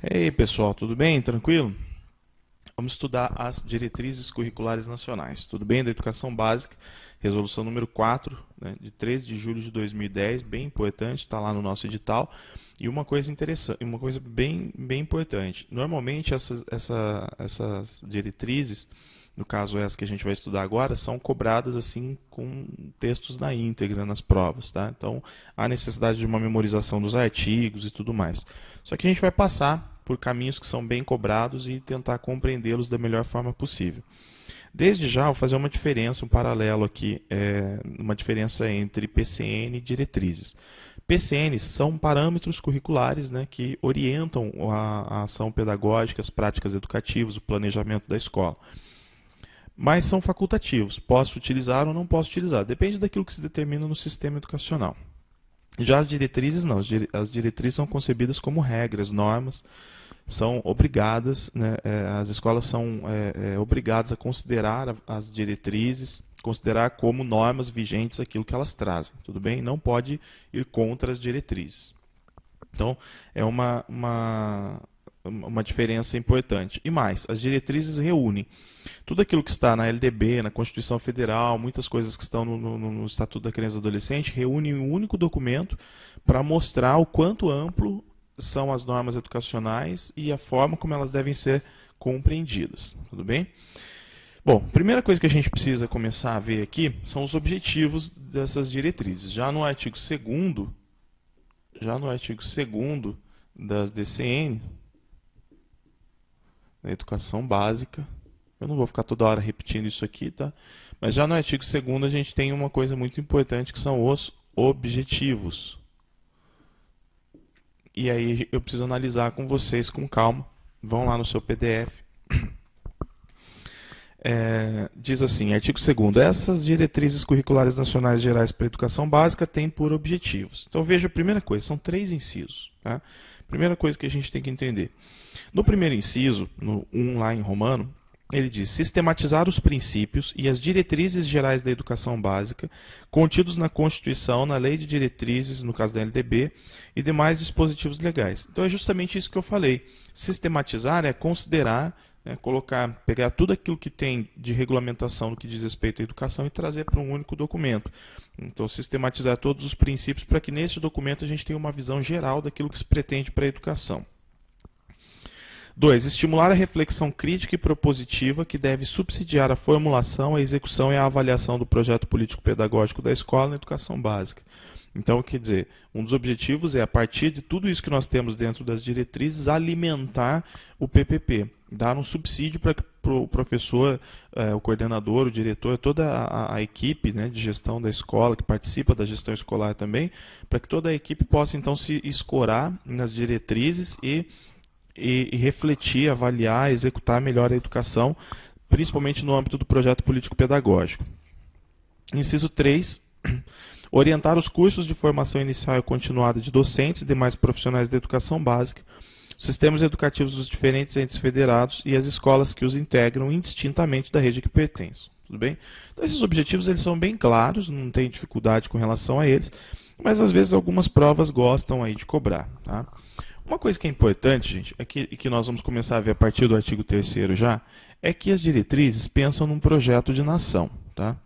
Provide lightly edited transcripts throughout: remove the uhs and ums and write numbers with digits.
Ei, pessoal, tudo bem? Tranquilo? Vamos estudar as diretrizes curriculares nacionais. Tudo bem? Da educação básica, resolução número 4, né, de 13 de julho de 2010, bem importante, está lá no nosso edital. E uma coisa interessante, uma coisa bem importante. Normalmente essas diretrizes, no caso essa que a gente vai estudar agora, são cobradas assim com textos na íntegra nas provas, tá? Então, há necessidade de uma memorização dos artigos e tudo mais. Só que a gente vai passar por caminhos que são bem cobrados e tentar compreendê-los da melhor forma possível. Desde já, vou fazer uma diferença, um paralelo aqui, uma diferença entre PCN e diretrizes. PCNs são parâmetros curriculares, né, que orientam a ação pedagógica, as práticas educativas, o planejamento da escola. Mas são facultativos, posso utilizar ou não posso utilizar, depende daquilo que se determina no sistema educacional. Já as diretrizes não, as diretrizes são concebidas como regras, normas, são obrigadas, né, as escolas são obrigadas a considerar as diretrizes, considerar como normas vigentes aquilo que elas trazem, tudo bem? Não pode ir contra as diretrizes. Então, é uma diferença importante. E mais, as diretrizes reúnem tudo aquilo que está na LDB, na Constituição Federal, muitas coisas que estão no Estatuto da Criança e do Adolescente, reúnem em um único documento para mostrar o quanto amplo são as normas educacionais e a forma como elas devem ser compreendidas. Tudo bem? Bom, a primeira coisa que a gente precisa começar a ver aqui são os objetivos dessas diretrizes. Já no artigo 2º, das DCN, da educação básica, eu não vou ficar toda hora repetindo isso aqui, tá? Mas já no artigo 2º a gente tem uma coisa muito importante que são os objetivos. E aí eu preciso analisar com vocês com calma. Vão lá no seu PDF. Diz assim, artigo 2º, essas diretrizes curriculares nacionais gerais para a educação básica têm por objetivos. Então veja a primeira coisa, são 3 incisos. Tá? Primeira coisa que a gente tem que entender. No primeiro inciso, no 1 lá em romano, ele diz sistematizar os princípios e as diretrizes gerais da educação básica contidos na Constituição, na Lei de Diretrizes, no caso da LDB, e demais dispositivos legais. Então é justamente isso que eu falei. Sistematizar é considerar, pegar tudo aquilo que tem de regulamentação no que diz respeito à educação e trazer para um único documento. Então sistematizar todos os princípios para que nesse documento a gente tenha uma visão geral daquilo que se pretende para a educação. 2. Estimular a reflexão crítica e propositiva que deve subsidiar a formulação, a execução e a avaliação do projeto político-pedagógico da escola na educação básica. Então, quer dizer, um dos objetivos é, a partir de tudo isso que nós temos dentro das diretrizes, alimentar o PPP, dar um subsídio para que o professor, o coordenador, o diretor, toda a equipe, né, de gestão da escola, que participa da gestão escolar também, para que toda a equipe possa, então, se escorar nas diretrizes e refletir, avaliar, executar melhor a educação, principalmente no âmbito do projeto político-pedagógico. Inciso 3. Orientar os cursos de formação inicial e continuada de docentes e demais profissionais da educação básica, os sistemas educativos dos diferentes entes federados e as escolas que os integram indistintamente da rede que pertencem. Tudo bem? Então, esses objetivos eles são bem claros, não tem dificuldade com relação a eles, mas às vezes algumas provas gostam aí de cobrar. Tá? Uma coisa que é importante, gente, e que nós vamos começar a ver a partir do artigo 3º já, é que as diretrizes pensam num projeto de nação. Tá?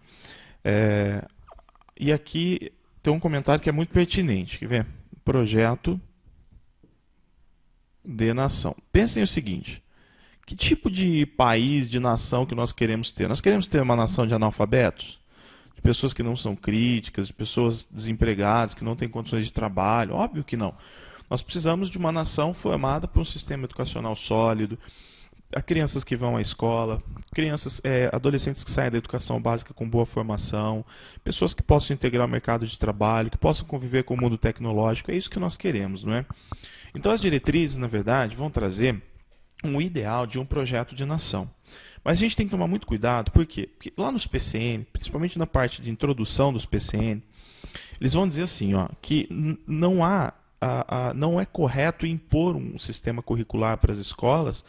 E aqui tem um comentário que é muito pertinente. Quer ver? Projeto de nação. Pensem o seguinte, que tipo de país, de nação que nós queremos ter? Nós queremos ter uma nação de analfabetos? De pessoas que não são críticas, de pessoas desempregadas, que não têm condições de trabalho? Óbvio que não. Nós precisamos de uma nação formada por um sistema educacional sólido, a crianças que vão à escola, adolescentes que saem da educação básica com boa formação, pessoas que possam integrar o mercado de trabalho, que possam conviver com o mundo tecnológico. É isso que nós queremos, não é? Então as diretrizes, na verdade, vão trazer um ideal de um projeto de nação. Mas a gente tem que tomar muito cuidado, por quê? Porque lá nos PCN, principalmente na parte de introdução dos PCN, eles vão dizer assim, que não é correto impor um sistema curricular para as escolas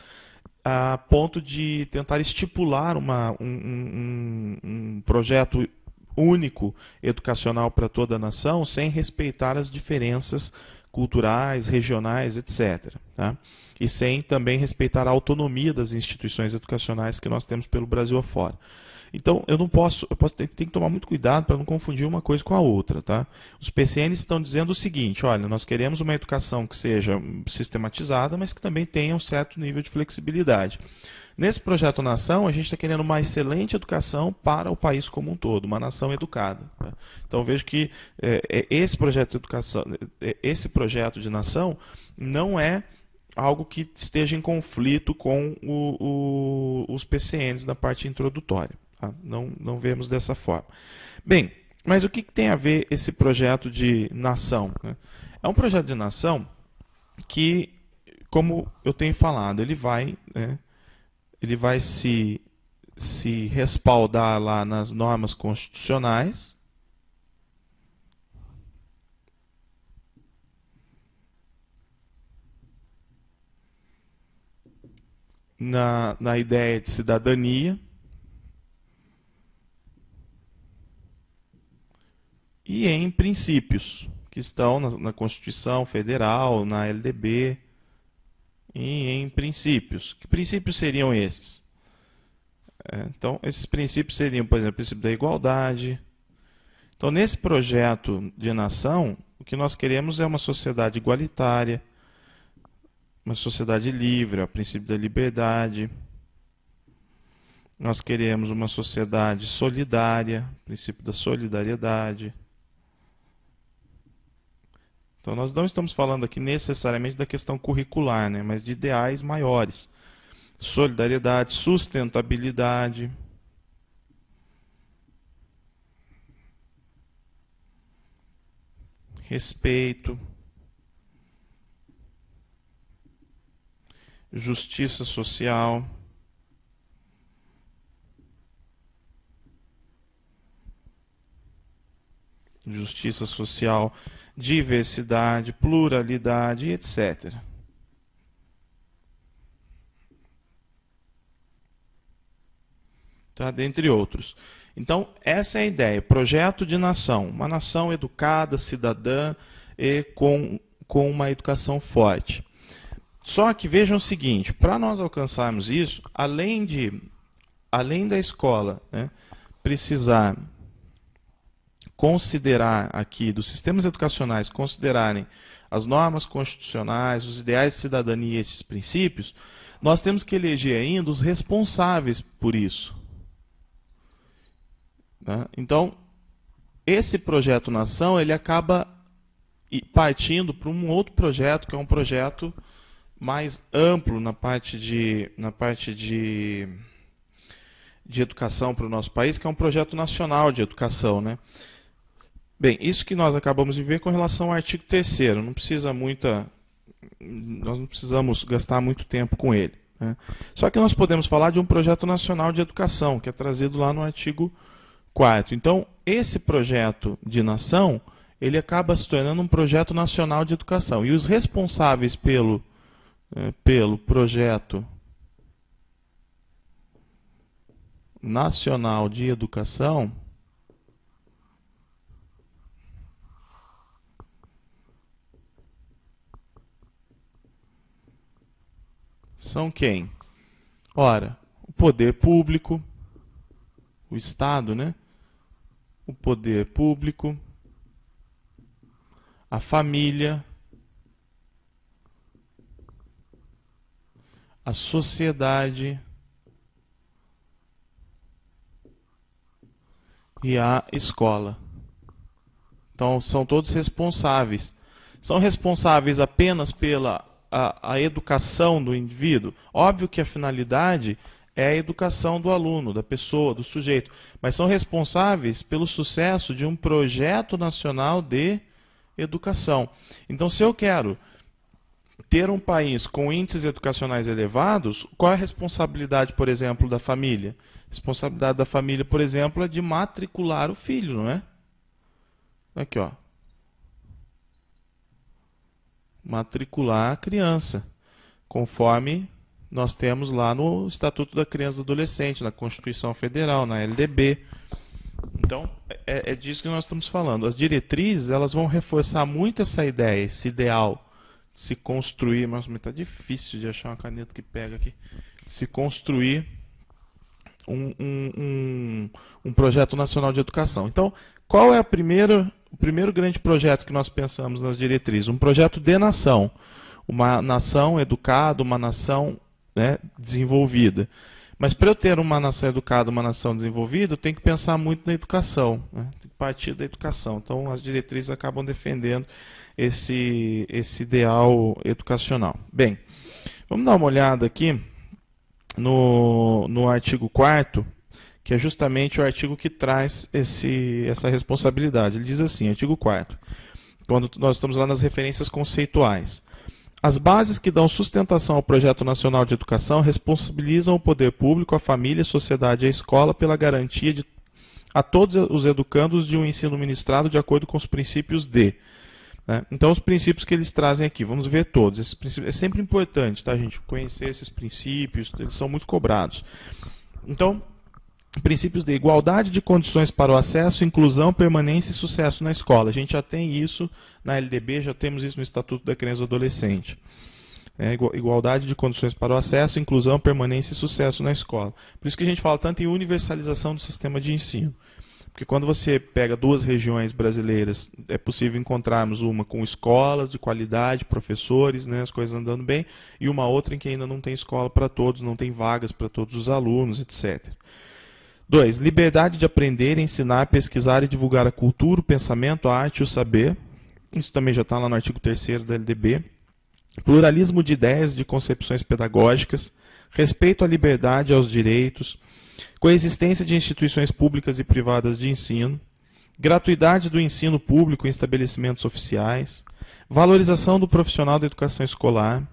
a ponto de tentar estipular um projeto único educacional para toda a nação sem respeitar as diferenças culturais, regionais, etc. Tá? E sem também respeitar a autonomia das instituições educacionais que nós temos pelo Brasil afora. Então, eu tenho que tomar muito cuidado para não confundir uma coisa com a outra. Tá? Os PCNs estão dizendo o seguinte: olha, nós queremos uma educação que seja sistematizada, mas que também tenha um certo nível de flexibilidade. Nesse projeto Nação, a gente está querendo uma excelente educação para o país como um todo, uma nação educada. Tá? Então, vejo que esse projeto de educação, esse projeto de nação não é algo que esteja em conflito com os PCNs na parte introdutória. Tá? Não vemos dessa forma. Bem, mas o que tem a ver esse projeto de nação? Né? É um projeto de nação que, como eu tenho falado, ele vai se respaldar lá nas normas constitucionais, na ideia de cidadania e em princípios que estão na Constituição Federal, na LDB e em princípios. Que princípios seriam esses? Então, esses princípios seriam, por exemplo, o princípio da igualdade. Então, nesse projeto de nação, o que nós queremos é uma sociedade igualitária, uma sociedade livre, o princípio da liberdade. Nós queremos uma sociedade solidária, o princípio da solidariedade. Então, nós não estamos falando aqui necessariamente da questão curricular, né, mas de ideais maiores. Solidariedade, sustentabilidade. Respeito. Justiça social. Justiça social, diversidade, pluralidade, etc. Tá? Dentre outros. Então, essa é a ideia. Projeto de nação. Uma nação educada, cidadã e com uma educação forte. Só que vejam o seguinte, para nós alcançarmos isso, além da escola, né, precisar considerar aqui, dos sistemas educacionais considerarem as normas constitucionais, os ideais de cidadania e esses princípios, nós temos que eleger ainda os responsáveis por isso. Tá? Então, esse projeto Nação, ele acaba partindo para um outro projeto, que é um projeto mais amplo na parte de educação para o nosso país, que é um projeto nacional de educação, né? Bem, isso que nós acabamos de ver com relação ao artigo 3º, nós não precisamos gastar muito tempo com ele, né? Só que nós podemos falar de um projeto nacional de educação, que é trazido lá no artigo 4º. Então, esse projeto de nação, ele acaba se tornando um projeto nacional de educação. E os responsáveis pelo projeto nacional de educação são quem? Ora, o poder público, o Estado, né? O poder público, a família, a sociedade e a escola. Então, são todos responsáveis. São responsáveis apenas pela a educação do indivíduo? Óbvio que a finalidade é a educação do aluno, da pessoa, do sujeito, mas são responsáveis pelo sucesso de um projeto nacional de educação. Então, se eu quero ter um país com índices educacionais elevados, qual é a responsabilidade, por exemplo, da família? A responsabilidade da família, por exemplo, é de matricular o filho, não é? Aqui, ó. Matricular a criança, conforme nós temos lá no Estatuto da Criança e do Adolescente, na Constituição Federal, na LDB. Então, é disso que nós estamos falando. As diretrizes, elas vão reforçar muito essa ideia, esse ideal de se construir, mas está difícil de achar uma caneta que pega aqui, se construir um projeto nacional de educação. Então, qual é o primeiro grande projeto que nós pensamos nas diretrizes? Um projeto de nação. Uma nação educada, uma nação, né, desenvolvida. Mas para eu ter uma nação educada, uma nação desenvolvida, eu tenho que pensar muito na educação, né? Tem que partir da educação. Então, as diretrizes acabam defendendo esse ideal educacional. Bem, vamos dar uma olhada aqui no artigo 4º, que é justamente o artigo que traz essa responsabilidade. Ele diz assim, artigo 4º, quando nós estamos lá nas referências conceituais. As bases que dão sustentação ao Projeto Nacional de Educação responsabilizam o poder público, a família, a sociedade e a escola pela garantia a todos os educandos de um ensino ministrado de acordo com os princípios de. Né? Então, os princípios que eles trazem aqui, vamos ver todos. Esses princípios, é sempre importante, tá, gente? Conhecer esses princípios, eles são muito cobrados. Então, princípios de igualdade de condições para o acesso, inclusão, permanência e sucesso na escola. A gente já tem isso na LDB, já temos isso no Estatuto da Criança e do Adolescente. Igualdade de condições para o acesso, inclusão, permanência e sucesso na escola. Por isso que a gente fala tanto em universalização do sistema de ensino. Porque quando você pega duas regiões brasileiras, é possível encontrarmos uma com escolas de qualidade, professores, né, as coisas andando bem, e uma outra em que ainda não tem escola para todos, não tem vagas para todos os alunos, etc. 2. Liberdade de aprender, ensinar, pesquisar e divulgar a cultura, o pensamento, a arte e o saber. Isso também já está lá no artigo 3º da LDB. Pluralismo de ideias e de concepções pedagógicas. Respeito à liberdade e aos direitos. Coexistência de instituições públicas e privadas de ensino. Gratuidade do ensino público em estabelecimentos oficiais. Valorização do profissional da educação escolar.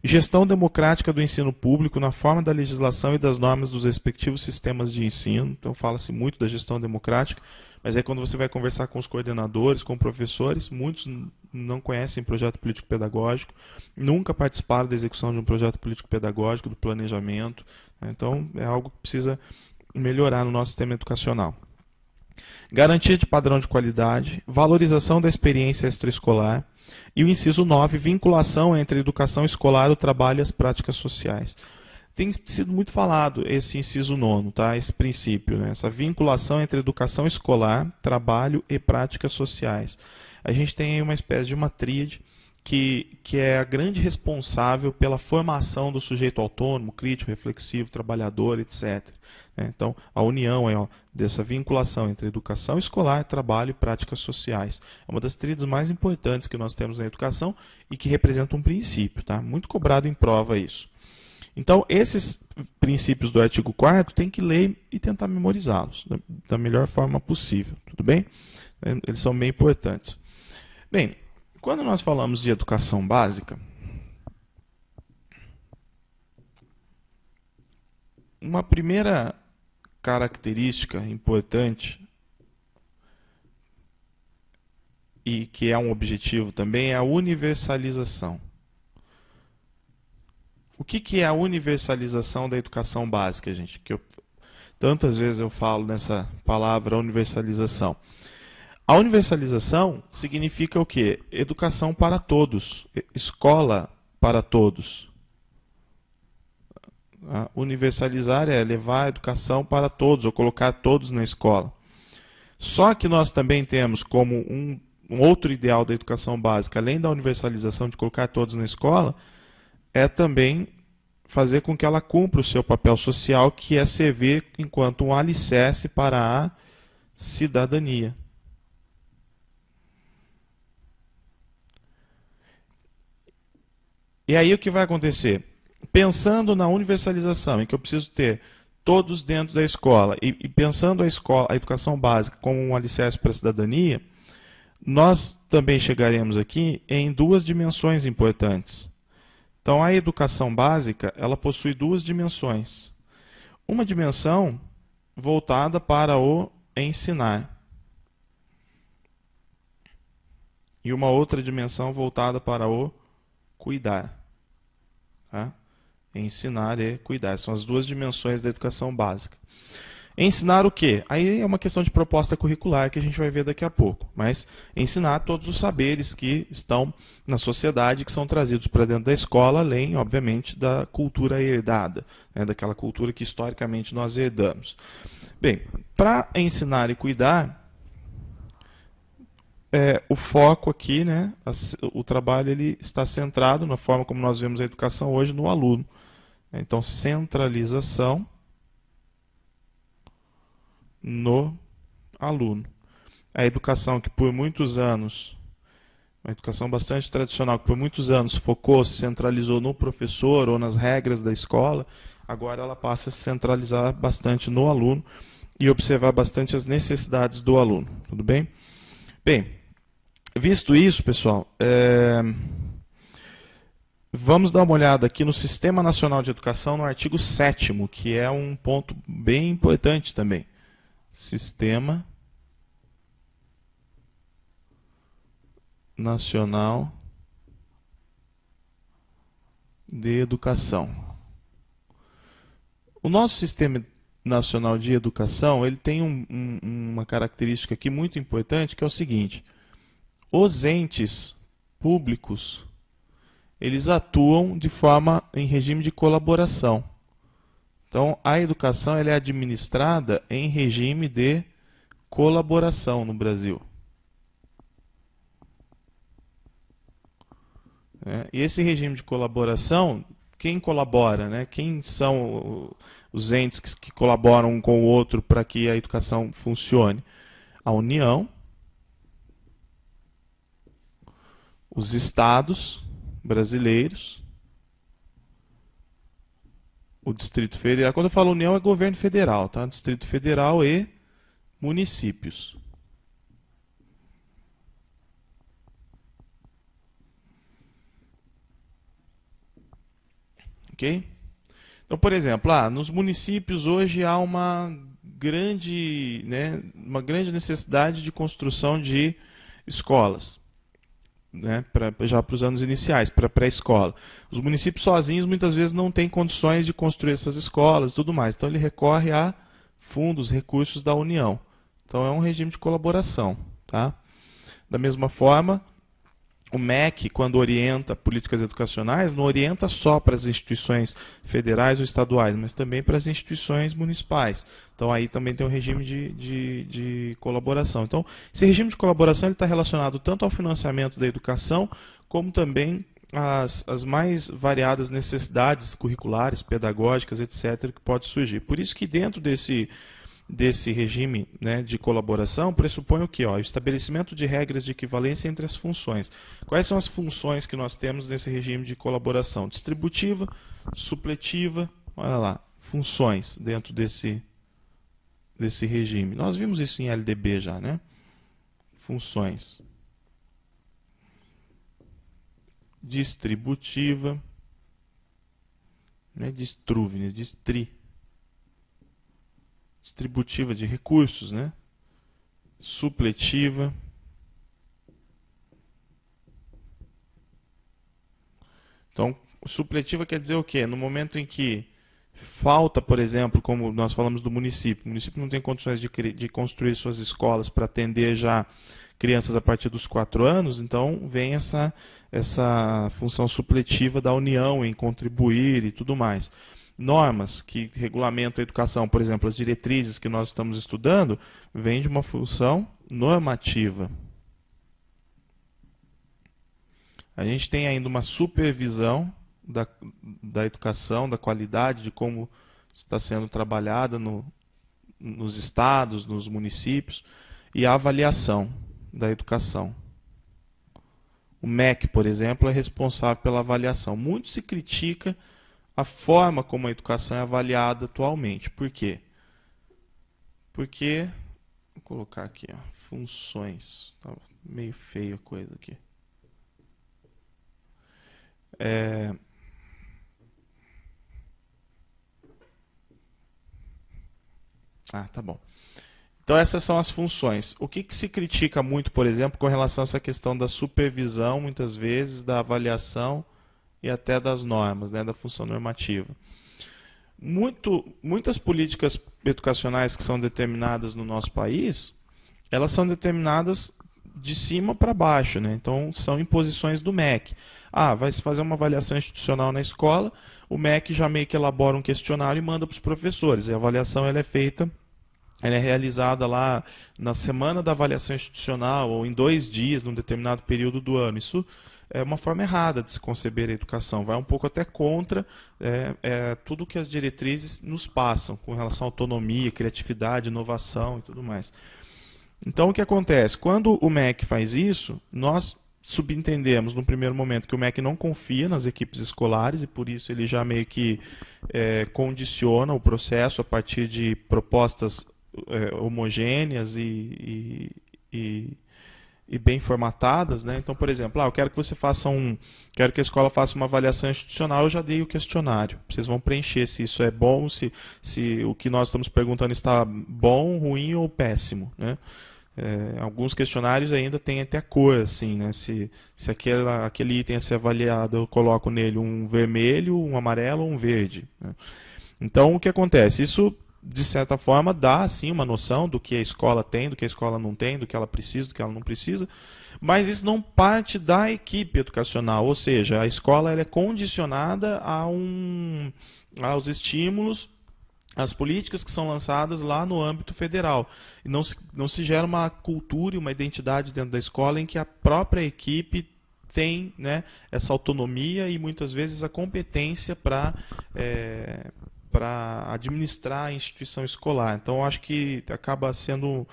Gestão democrática do ensino público na forma da legislação e das normas dos respectivos sistemas de ensino. Então fala-se muito da gestão democrática, mas aí quando você vai conversar com os coordenadores, com professores, muitos não conhecem projeto político-pedagógico, nunca participaram da execução de um projeto político-pedagógico, do planejamento. Então é algo que precisa melhorar no nosso sistema educacional. Garantia de padrão de qualidade, valorização da experiência extraescolar, e o inciso 9, vinculação entre a educação escolar, o trabalho e as práticas sociais. Tem sido muito falado esse inciso 9, tá? Esse princípio, né? Essa vinculação entre educação escolar, trabalho e práticas sociais. A gente tem aí uma espécie de uma tríade que é a grande responsável pela formação do sujeito autônomo, crítico, reflexivo, trabalhador, etc. Então, a união dessa vinculação entre educação escolar, trabalho e práticas sociais é uma das tríades mais importantes que nós temos na educação e que representa um princípio, tá? Muito cobrado em prova isso. Então, esses princípios do artigo 4º tem que ler e tentar memorizá-los da melhor forma possível, tudo bem? Eles são bem importantes. Bem, quando nós falamos de educação básica, uma primeira característica importante e que é um objetivo também é a universalização. O que é a universalização da educação básica, gente? Tantas vezes eu falo nessa palavra universalização. A universalização significa o quê? Educação para todos, escola para todos. Universalizar é levar a educação para todos, ou colocar todos na escola. Só que nós também temos como um outro ideal da educação básica, além da universalização de colocar todos na escola, é também fazer com que ela cumpra o seu papel social, que é servir enquanto um alicerce para a cidadania. E aí o que vai acontecer? Pensando na universalização, em que eu preciso ter todos dentro da escola, e pensando a educação básica como um alicerce para a cidadania, nós também chegaremos aqui em duas dimensões importantes. Então, a educação básica, ela possui duas dimensões. Uma dimensão voltada para o ensinar. E uma outra dimensão voltada para o cuidar. Tá? Ensinar e cuidar. São as duas dimensões da educação básica. Ensinar o quê? Aí é uma questão de proposta curricular que a gente vai ver daqui a pouco. Mas ensinar todos os saberes que estão na sociedade, que são trazidos para dentro da escola, além, obviamente, da cultura herdada, né, daquela cultura que historicamente nós herdamos. Bem, para ensinar e cuidar, o foco aqui, né, o trabalho ele está centrado, na forma como nós vemos a educação hoje, no aluno. Então, centralização no aluno. A educação que por muitos anos, uma educação bastante tradicional, que por muitos anos focou, se centralizou no professor ou nas regras da escola, agora ela passa a se centralizar bastante no aluno e observar bastante as necessidades do aluno. Tudo bem? Bem, visto isso, pessoal, vamos dar uma olhada aqui no Sistema Nacional de Educação, no artigo 7º, que é um ponto bem importante também. Sistema Nacional de Educação. O nosso Sistema Nacional de Educação ele tem uma característica aqui muito importante, que é o seguinte: os entes públicos eles atuam de forma em regime de colaboração. Então, a educação ela é administrada em regime de colaboração no Brasil. E esse regime de colaboração, quem colabora, né? Quem são os entes que colaboram um com o outro para que a educação funcione? A União, os estados brasileiros, o Distrito Federal. Quando eu falo União, é governo federal, tá? Distrito Federal e municípios. Ok? Então, por exemplo, nos municípios hoje há uma grande necessidade de construção de escolas. Né, já para os anos iniciais, para a pré-escola. Os municípios sozinhos muitas vezes não têm condições de construir essas escolas e tudo mais. Então ele recorre a fundos, recursos da União. Então é um regime de colaboração. Tá? Da mesma forma, o MEC, quando orienta políticas educacionais, não orienta só para as instituições federais ou estaduais, mas também para as instituições municipais. Então aí também tem um regime de colaboração. Então, esse regime de colaboração está relacionado tanto ao financiamento da educação, como também às mais variadas necessidades curriculares, pedagógicas, etc., que pode surgir. Por isso que dentro desse regime, né, de colaboração, pressupõe o quê? O estabelecimento de regras de equivalência entre as funções. Quais são as funções que nós temos nesse regime de colaboração? Distributiva, supletiva, olha lá, funções dentro desse regime. Nós vimos isso em LDB já, né? Funções. Distributiva, né? Distributiva de recursos, né? Supletiva. Então, supletiva quer dizer o quê? No momento em que falta, por exemplo, como nós falamos do município, o município não tem condições de construir suas escolas para atender já crianças a partir dos 4 anos, então vem essa função supletiva da União em contribuir e tudo mais. Normas que regulamentam a educação, por exemplo, as diretrizes que nós estamos estudando, vêm de uma função normativa. A gente tem ainda uma supervisão da educação, da qualidade, de como está sendo trabalhada nos estados, nos municípios, e a avaliação da educação. O MEC, por exemplo, é responsável pela avaliação. Muito se critica a forma como a educação é avaliada atualmente. Por quê? Porque, vou colocar aqui, funções. Tá meio feio a coisa aqui. Tá bom. Então essas são as funções. O que se critica muito, por exemplo, com relação a essa questão da supervisão, muitas vezes, da avaliação e até das normas, né, da função normativa. muitas políticas educacionais que são determinadas no nosso país, elas são determinadas de cima para baixo, né? Então são imposições do MEC. Vai se fazer uma avaliação institucional na escola, o MEC já meio que elabora um questionário e manda para os professores. E a avaliação ela é realizada lá na semana da avaliação institucional ou em 2 dias, num determinado período do ano. Isso é uma forma errada de se conceber a educação, vai um pouco até contra tudo que as diretrizes nos passam com relação à autonomia, criatividade, inovação e tudo mais. Então, o que acontece? Quando o MEC faz isso, nós subentendemos, no primeiro momento, que o MEC não confia nas equipes escolares e, por isso, ele já meio que condiciona o processo a partir de propostas homogêneas e bem formatadas, né? Então, por exemplo, eu quero que quero que a escola faça uma avaliação institucional, eu já dei o questionário. Vocês vão preencher se isso é bom, se o que nós estamos perguntando está bom, ruim ou péssimo, né? Alguns questionários ainda têm até cor, assim, né? Se aquele item a ser avaliado, eu coloco nele um vermelho, um amarelo ou um verde, né? Então, o que acontece? Isso, de certa forma, dá assim uma noção do que a escola tem, do que a escola não tem, do que ela precisa, do que ela não precisa, mas isso não parte da equipe educacional, ou seja, a escola ela é condicionada aos estímulos, às políticas que são lançadas lá no âmbito federal. E não se gera uma cultura e uma identidade dentro da escola em que a própria equipe tem, né, essa autonomia e muitas vezes a competência para administrar a instituição escolar. Então, eu acho que acaba sendo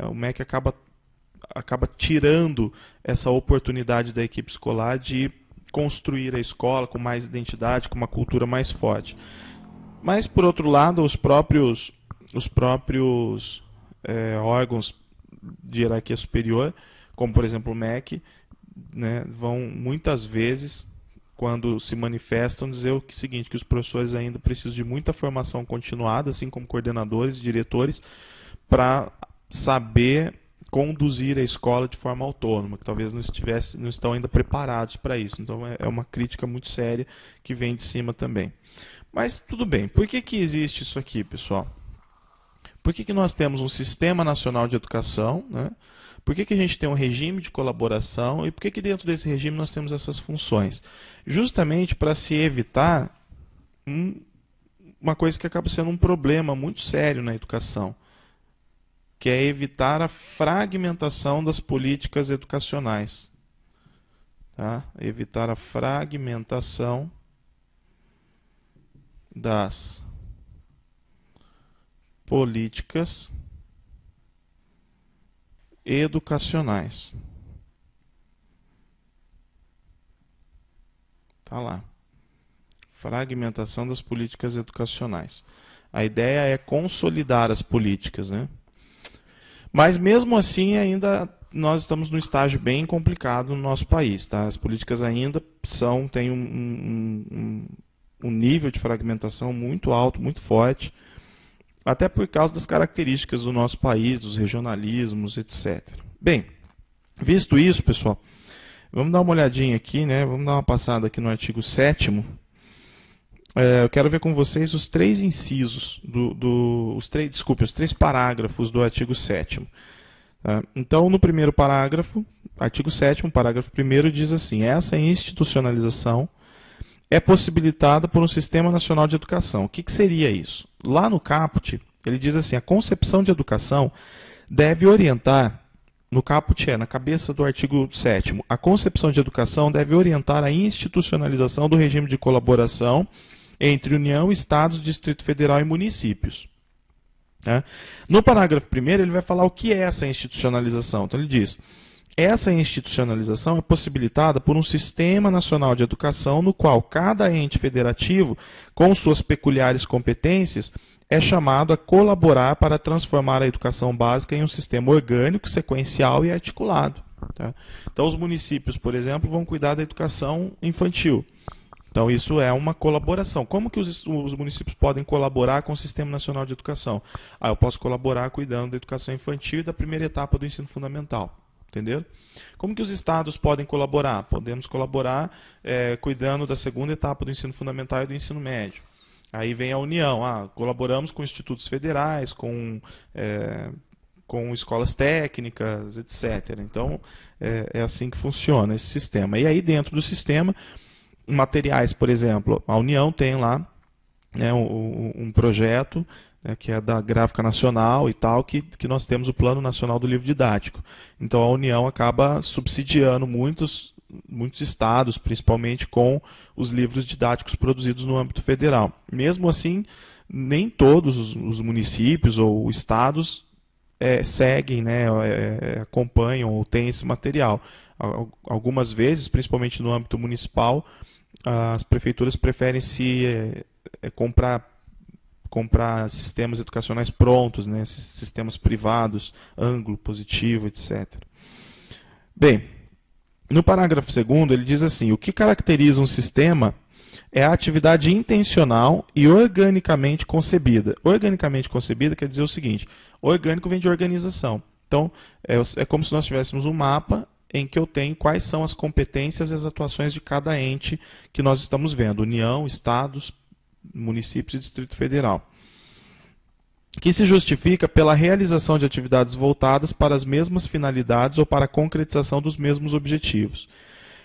o MEC acaba tirando essa oportunidade da equipe escolar de construir a escola com mais identidade, com uma cultura mais forte. Mas, por outro lado, os próprios órgãos de hierarquia superior, como, por exemplo, o MEC, né, vão muitas vezes, quando se manifestam, dizer o seguinte, que os professores ainda precisam de muita formação continuada, assim como coordenadores e diretores, para saber conduzir a escola de forma autônoma, que talvez não estão ainda preparados para isso. Então é uma crítica muito séria que vem de cima também. Mas tudo bem, por que existe isso aqui, pessoal? Por que nós temos um Sistema Nacional de Educação, né? Por que a gente tem um regime de colaboração e por que dentro desse regime nós temos essas funções? Justamente para se evitar uma coisa que acaba sendo um problema muito sério na educação, que é evitar a fragmentação das políticas educacionais. Tá? Evitar a fragmentação das políticas educacionais. Tá lá. Fragmentação das políticas educacionais. A ideia é consolidar as políticas, né? Mas mesmo assim ainda nós estamos num estágio bem complicado no nosso país, tá? As políticas ainda têm um nível de fragmentação muito alto, muito forte, até por causa das características do nosso país, dos regionalismos, etc. Bem, visto isso, pessoal, vamos dar uma olhadinha aqui, né? Vamos dar uma passada aqui no artigo 7º. Eu quero ver com vocês os 3 incisos, os 3 parágrafos do artigo 7º. Tá? Então, no primeiro parágrafo, artigo 7º, parágrafo 1º, diz assim: essa institucionalização é possibilitada por um Sistema Nacional de Educação. O que seria isso? Lá no caput, ele diz assim: a concepção de educação deve orientar, no caput na cabeça do artigo 7º, a concepção de educação deve orientar a institucionalização do regime de colaboração entre União, Estados, Distrito Federal e municípios. Tá? No parágrafo 1º, ele vai falar o que é essa institucionalização. Então, ele diz: essa institucionalização é possibilitada por um Sistema Nacional de Educação no qual cada ente federativo, com suas peculiares competências, é chamado a colaborar para transformar a educação básica em um sistema orgânico, sequencial e articulado. Tá? Então, os municípios, por exemplo, vão cuidar da educação infantil. Então, isso é uma colaboração. Como que os municípios podem colaborar com o Sistema Nacional de Educação? Eu posso colaborar cuidando da educação infantil e da primeira etapa do ensino fundamental. Entendeu? Como que os estados podem colaborar? Podemos colaborar cuidando da segunda etapa do ensino fundamental e do ensino médio. Aí vem a União, colaboramos com institutos federais, com escolas técnicas, etc. Então, é assim que funciona esse sistema. E aí, dentro do sistema, materiais, por exemplo, a União tem lá, né, um projeto, né, que é da Gráfica Nacional e tal, que nós temos o Plano Nacional do Livro Didático. Então, a União acaba subsidiando muitos estados, principalmente com os livros didáticos produzidos no âmbito federal. Mesmo assim, nem todos os municípios ou estados seguem, né, acompanham ou têm esse material. Algumas vezes, principalmente no âmbito municipal, as prefeituras preferem comprar sistemas educacionais prontos, né, sistemas privados, ângulo, positivo, etc. Bem, no parágrafo 2º, ele diz assim: o que caracteriza um sistema é a atividade intencional e organicamente concebida. Organicamente concebida quer dizer o seguinte: orgânico vem de organização. Então, é como se nós tivéssemos um mapa em que eu tenho quais são as competências e as atuações de cada ente que nós estamos vendo: União, Estados, municípios e Distrito Federal. Que se justifica pela realização de atividades voltadas para as mesmas finalidades ou para a concretização dos mesmos objetivos.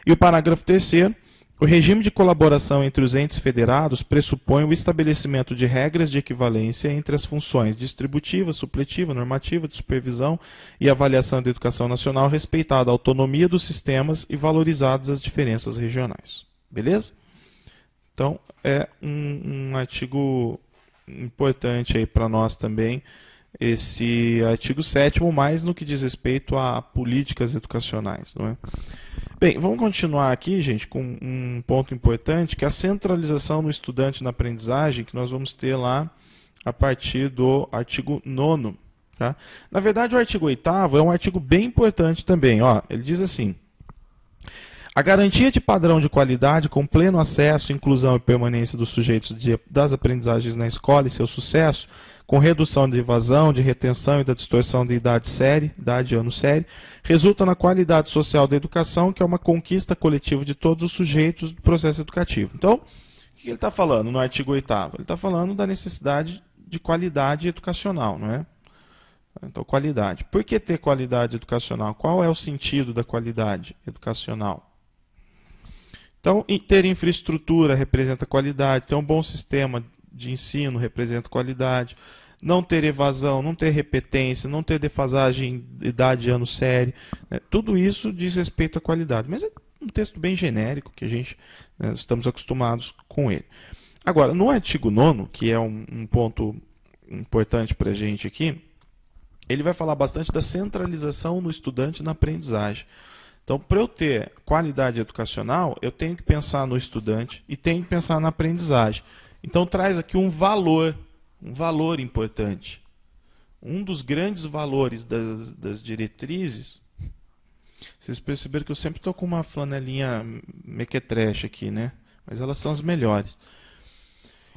E o parágrafo 3º: o regime de colaboração entre os entes federados pressupõe o estabelecimento de regras de equivalência entre as funções distributiva, supletiva, normativa, de supervisão e avaliação da educação nacional, respeitada a autonomia dos sistemas e valorizadas as diferenças regionais. Beleza? Então, é um artigo importante aí para nós também, esse artigo 7º, mais no que diz respeito a políticas educacionais, não é? Bem, vamos continuar aqui, gente, com um ponto importante, que é a centralização do estudante na aprendizagem, que nós vamos ter lá a partir do artigo 9º. Tá? Na verdade, o artigo 8º é um artigo bem importante também. Ó, ele diz assim: a garantia de padrão de qualidade com pleno acesso, inclusão e permanência dos sujeitos das aprendizagens na escola e seu sucesso, com redução de evasão, de retenção e da distorção de idade e ano série, resulta na qualidade social da educação, que é uma conquista coletiva de todos os sujeitos do processo educativo. Então, o que ele está falando no artigo 8º? Ele está falando da necessidade de qualidade educacional, não é? Então, qualidade. Por que ter qualidade educacional? Qual é o sentido da qualidade educacional? Então, ter infraestrutura representa qualidade, ter um bom sistema de ensino representa qualidade, não ter evasão, não ter repetência, não ter defasagem de idade, ano, série, né? Tudo isso diz respeito à qualidade. Mas é um texto bem genérico, que a gente, né, estamos acostumados com ele. Agora, no artigo 9º, que é um ponto importante para a gente aqui, ele vai falar bastante da centralização no estudante na aprendizagem. Então, para eu ter qualidade educacional, eu tenho que pensar no estudante e tenho que pensar na aprendizagem. Então, traz aqui um valor importante. Um dos grandes valores das diretrizes, vocês perceberam que eu sempre estou com uma flanelinha mequetrefe aqui, né? Mas elas são as melhores.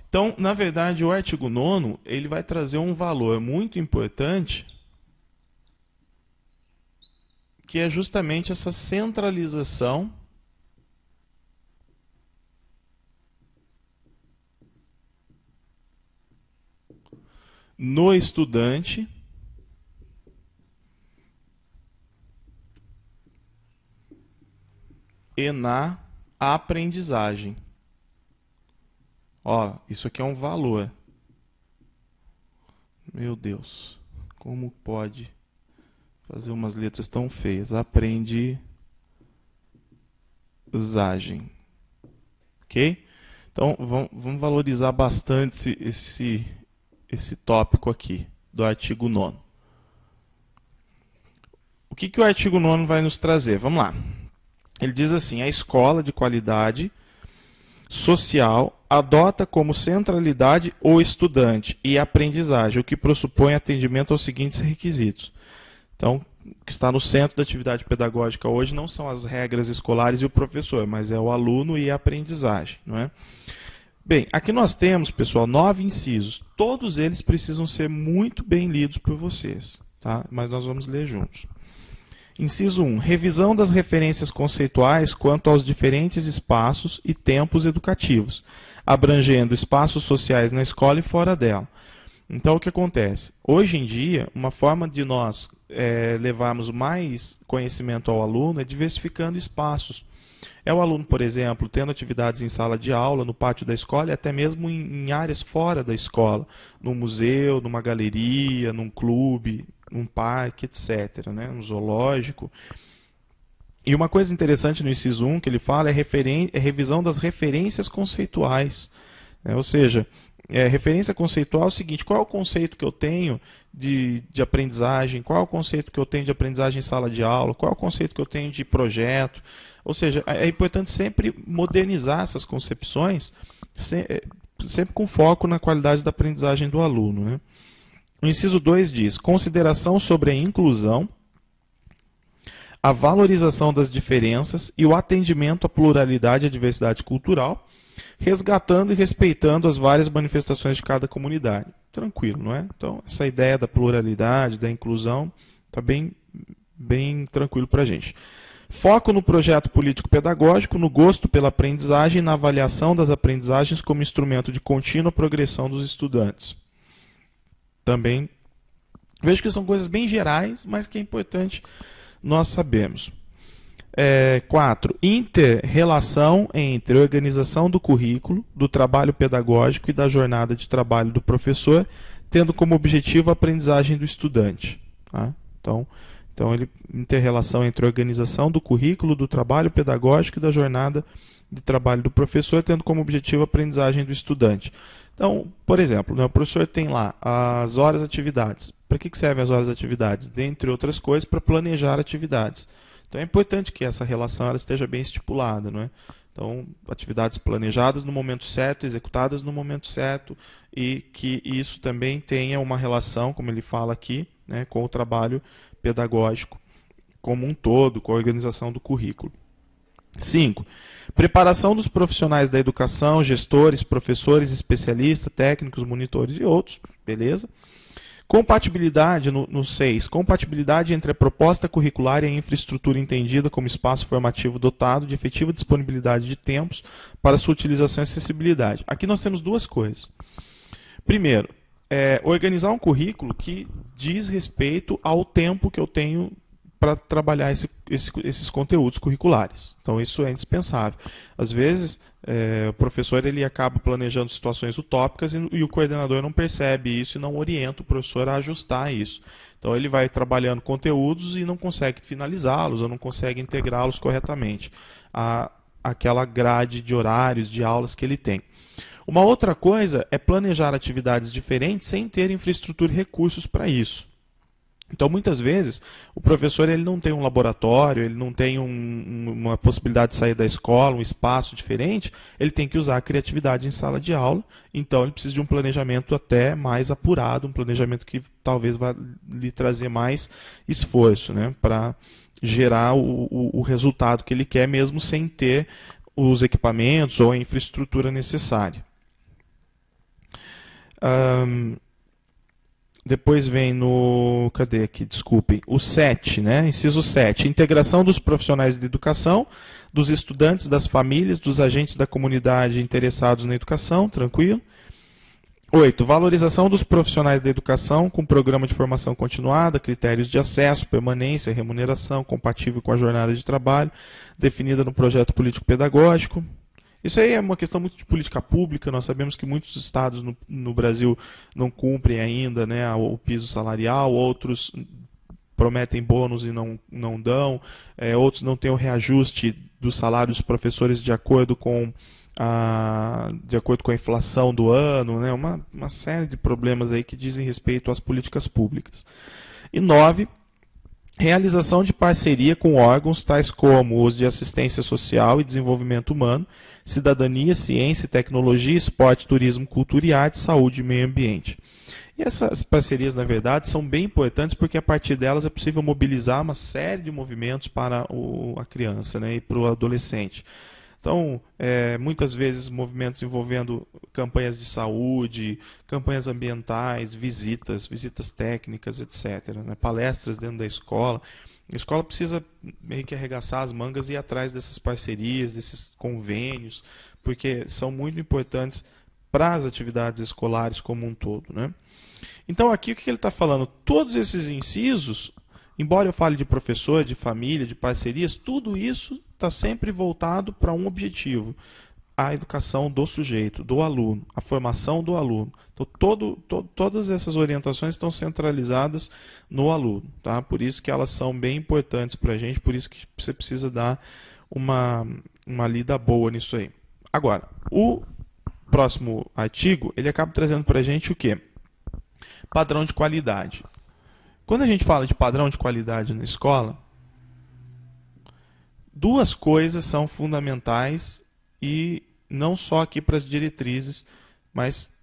Então, na verdade, o artigo 9º, ele vai trazer um valor muito importante, que é justamente essa centralização no estudante e na aprendizagem. Ó, isso aqui é um valor. Meu Deus, como pode fazer umas letras tão feias? Aprendizagem. Ok? Então, vamos valorizar bastante esse tópico aqui, do artigo 9º. O que o artigo 9º vai nos trazer? Vamos lá. Ele diz assim: a escola de qualidade social adota como centralidade o estudante e a aprendizagem, o que pressupõe atendimento aos seguintes requisitos. Então, o que está no centro da atividade pedagógica hoje não são as regras escolares e o professor, mas é o aluno e a aprendizagem, não é? Bem, aqui nós temos, pessoal, 9 incisos. Todos eles precisam ser muito bem lidos por vocês, tá? Mas nós vamos ler juntos. Inciso 1. Revisão das referências conceituais quanto aos diferentes espaços e tempos educativos, abrangendo espaços sociais na escola e fora dela. Então, o que acontece? Hoje em dia, uma forma de nós levarmos mais conhecimento ao aluno é diversificando espaços. É o aluno, por exemplo, tendo atividades em sala de aula, no pátio da escola e até mesmo em áreas fora da escola, num museu, numa galeria, num clube, num parque, etc., né? Um zoológico. E uma coisa interessante no inciso 1 que ele fala é revisão das referências conceituais. Ou seja, referência conceitual é o seguinte: qual é o conceito que eu tenho de aprendizagem, qual é o conceito que eu tenho de aprendizagem em sala de aula, qual é o conceito que eu tenho de projeto. Ou seja, é importante sempre modernizar essas concepções, sempre com foco na qualidade da aprendizagem do aluno, né? O inciso 2 diz: consideração sobre a inclusão, a valorização das diferenças e o atendimento à pluralidade e à diversidade cultural, resgatando e respeitando as várias manifestações de cada comunidade. Tranquilo, não é? Então, essa ideia da pluralidade, da inclusão, está bem tranquilo para a gente. Foco no projeto político-pedagógico, no gosto pela aprendizagem e na avaliação das aprendizagens como instrumento de contínua progressão dos estudantes. Também vejo que são coisas bem gerais, mas que é importante nós sabermos. 4. Inter-relação entre a organização do currículo, do trabalho pedagógico e da jornada de trabalho do professor, tendo como objetivo a aprendizagem do estudante. Tá? Então, inter-relação entre a organização do currículo, do trabalho pedagógico e da jornada de trabalho do professor, tendo como objetivo a aprendizagem do estudante. Então, por exemplo, o professor tem lá as horas atividades. Para que servem as horas atividades? Dentre outras coisas, para planejar atividades. Então é importante que essa relação ela esteja bem estipulada, não é? Então, atividades planejadas no momento certo, executadas no momento certo, e que isso também tenha uma relação, como ele fala aqui, né, com o trabalho pedagógico como um todo, com a organização do currículo. 5. Preparação dos profissionais da educação, gestores, professores, especialistas, técnicos, monitores e outros. Beleza? Compatibilidade, no 6. Compatibilidade entre a proposta curricular e a infraestrutura entendida como espaço formativo dotado de efetiva disponibilidade de tempos para sua utilização e acessibilidade. Aqui nós temos duas coisas. Primeiro, organizar um currículo que diz respeito ao tempo que eu tenho para trabalhar esses conteúdos curriculares. Então, isso é indispensável. Às vezes, o professor ele acaba planejando situações utópicas e o coordenador não percebe isso e não orienta o professor a ajustar isso. Então, ele vai trabalhando conteúdos e não consegue finalizá-los ou não consegue integrá-los corretamente àquela grade de horários, de aulas que ele tem. Uma outra coisa é planejar atividades diferentes sem ter infraestrutura e recursos para isso. Então, muitas vezes, o professor ele não tem um laboratório, ele não tem uma possibilidade de sair da escola, um espaço diferente, ele tem que usar a criatividade em sala de aula, então ele precisa de um planejamento até mais apurado, um planejamento que talvez vá lhe trazer mais esforço, né, para gerar o resultado que ele quer, mesmo sem ter os equipamentos ou a infraestrutura necessária. Depois vem no... Cadê aqui? Desculpem. O 7, né? Inciso 7. Integração dos profissionais de educação, dos estudantes, das famílias, dos agentes da comunidade interessados na educação. Tranquilo. 8. Valorização dos profissionais da educação com programa de formação continuada, critérios de acesso, permanência, remuneração compatível com a jornada de trabalho, definida no projeto político-pedagógico. Isso aí é uma questão muito de política pública. Nós sabemos que muitos estados no Brasil não cumprem ainda, né, o piso salarial, outros prometem bônus e não dão, outros não têm o reajuste do salário dos professores de acordo com a inflação do ano, né, uma série de problemas aí que dizem respeito às políticas públicas. E 9. Realização de parceria com órgãos tais como os de assistência social e desenvolvimento humano, cidadania, ciência, tecnologia, esporte, turismo, cultura e arte, saúde e meio ambiente. E essas parcerias, na verdade, são bem importantes porque a partir delas é possível mobilizar uma série de movimentos para a criança, né, e para o adolescente. Então, muitas vezes movimentos envolvendo campanhas de saúde, campanhas ambientais, visitas técnicas, etc., né? Palestras dentro da escola. A escola precisa meio que arregaçar as mangas e ir atrás dessas parcerias, desses convênios, porque são muito importantes para as atividades escolares como um todo, né? Então aqui o que ele está falando? Todos esses incisos, embora eu fale de professor, de família, de parcerias, tudo isso está sempre voltado para um objetivo: a educação do sujeito, do aluno, a formação do aluno. Então, todas essas orientações estão centralizadas no aluno. Tá? Por isso que elas são bem importantes para a gente, por isso que você precisa dar uma lida boa nisso aí. Agora, o próximo artigo, ele acaba trazendo para a gente o quê? Padrão de qualidade. Quando a gente fala de padrão de qualidade na escola, duas coisas são fundamentais, e não só aqui para as diretrizes, mas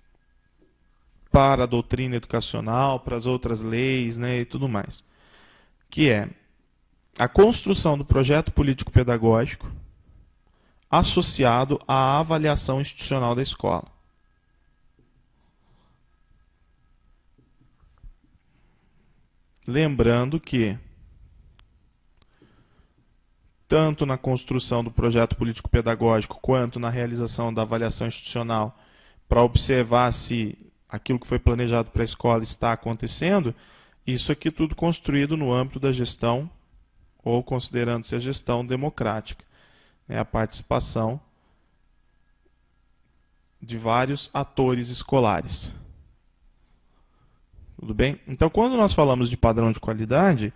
para a doutrina educacional, para as outras leis, né, e tudo mais. Que é a construção do projeto político-pedagógico associado à avaliação institucional da escola. Lembrando que tanto na construção do projeto político-pedagógico quanto na realização da avaliação institucional, para observar se aquilo que foi planejado para a escola está acontecendo, isso aqui tudo construído no âmbito da gestão, ou considerando-se a gestão democrática, né, a participação de vários atores escolares. Tudo bem? Então, quando nós falamos de padrão de qualidade,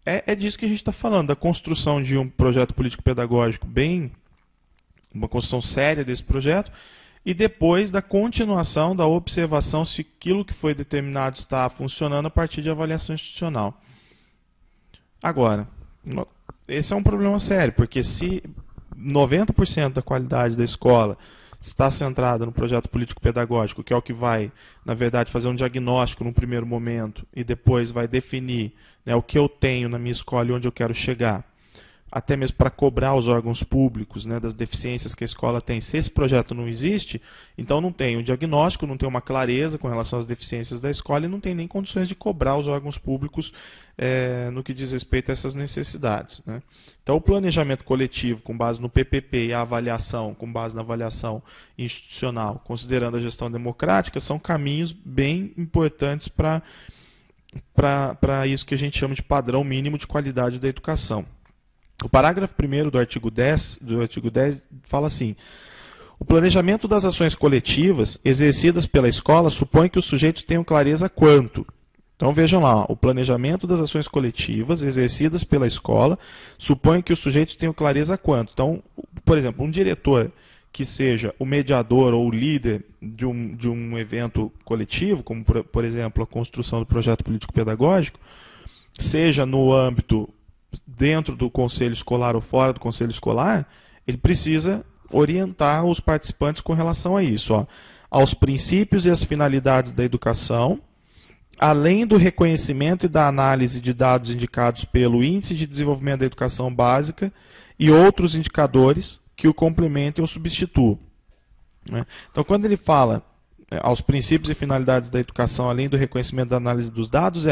é disso que a gente está falando, da construção de um projeto político-pedagógico uma construção séria desse projeto, e depois da continuação da observação se aquilo que foi determinado está funcionando a partir de avaliação institucional. Agora, esse é um problema sério, porque se 90% da qualidade da escola está centrada no projeto político-pedagógico, que é o que vai, na verdade, fazer um diagnóstico num primeiro momento e depois vai definir, né, o que eu tenho na minha escola e onde eu quero chegar, até mesmo para cobrar os órgãos públicos, né, das deficiências que a escola tem. Se esse projeto não existe, então não tem um diagnóstico, não tem uma clareza com relação às deficiências da escola e não tem nem condições de cobrar os órgãos públicos no que diz respeito a essas necessidades, né? Então o planejamento coletivo com base no PPP e a avaliação com base na avaliação institucional, considerando a gestão democrática, são caminhos bem importantes para isso que a gente chama de padrão mínimo de qualidade da educação. O parágrafo 1º do artigo 10 fala assim: o planejamento das ações coletivas exercidas pela escola supõe que os sujeitos tenham clareza quanto. Então vejam lá, o planejamento das ações coletivas exercidas pela escola supõe que os sujeitos tenham clareza quanto. Então, por exemplo, um diretor que seja o mediador ou o líder de um evento coletivo, como por exemplo a construção do projeto político-pedagógico, seja no âmbito dentro do conselho escolar ou fora do conselho escolar, ele precisa orientar os participantes com relação a isso, ó, aos princípios e às finalidades da educação, além do reconhecimento e da análise de dados indicados pelo Índice de Desenvolvimento da Educação Básica e outros indicadores que o complementem ou substituam, né? Então, quando ele fala aos princípios e finalidades da educação, além do reconhecimento da análise dos dados,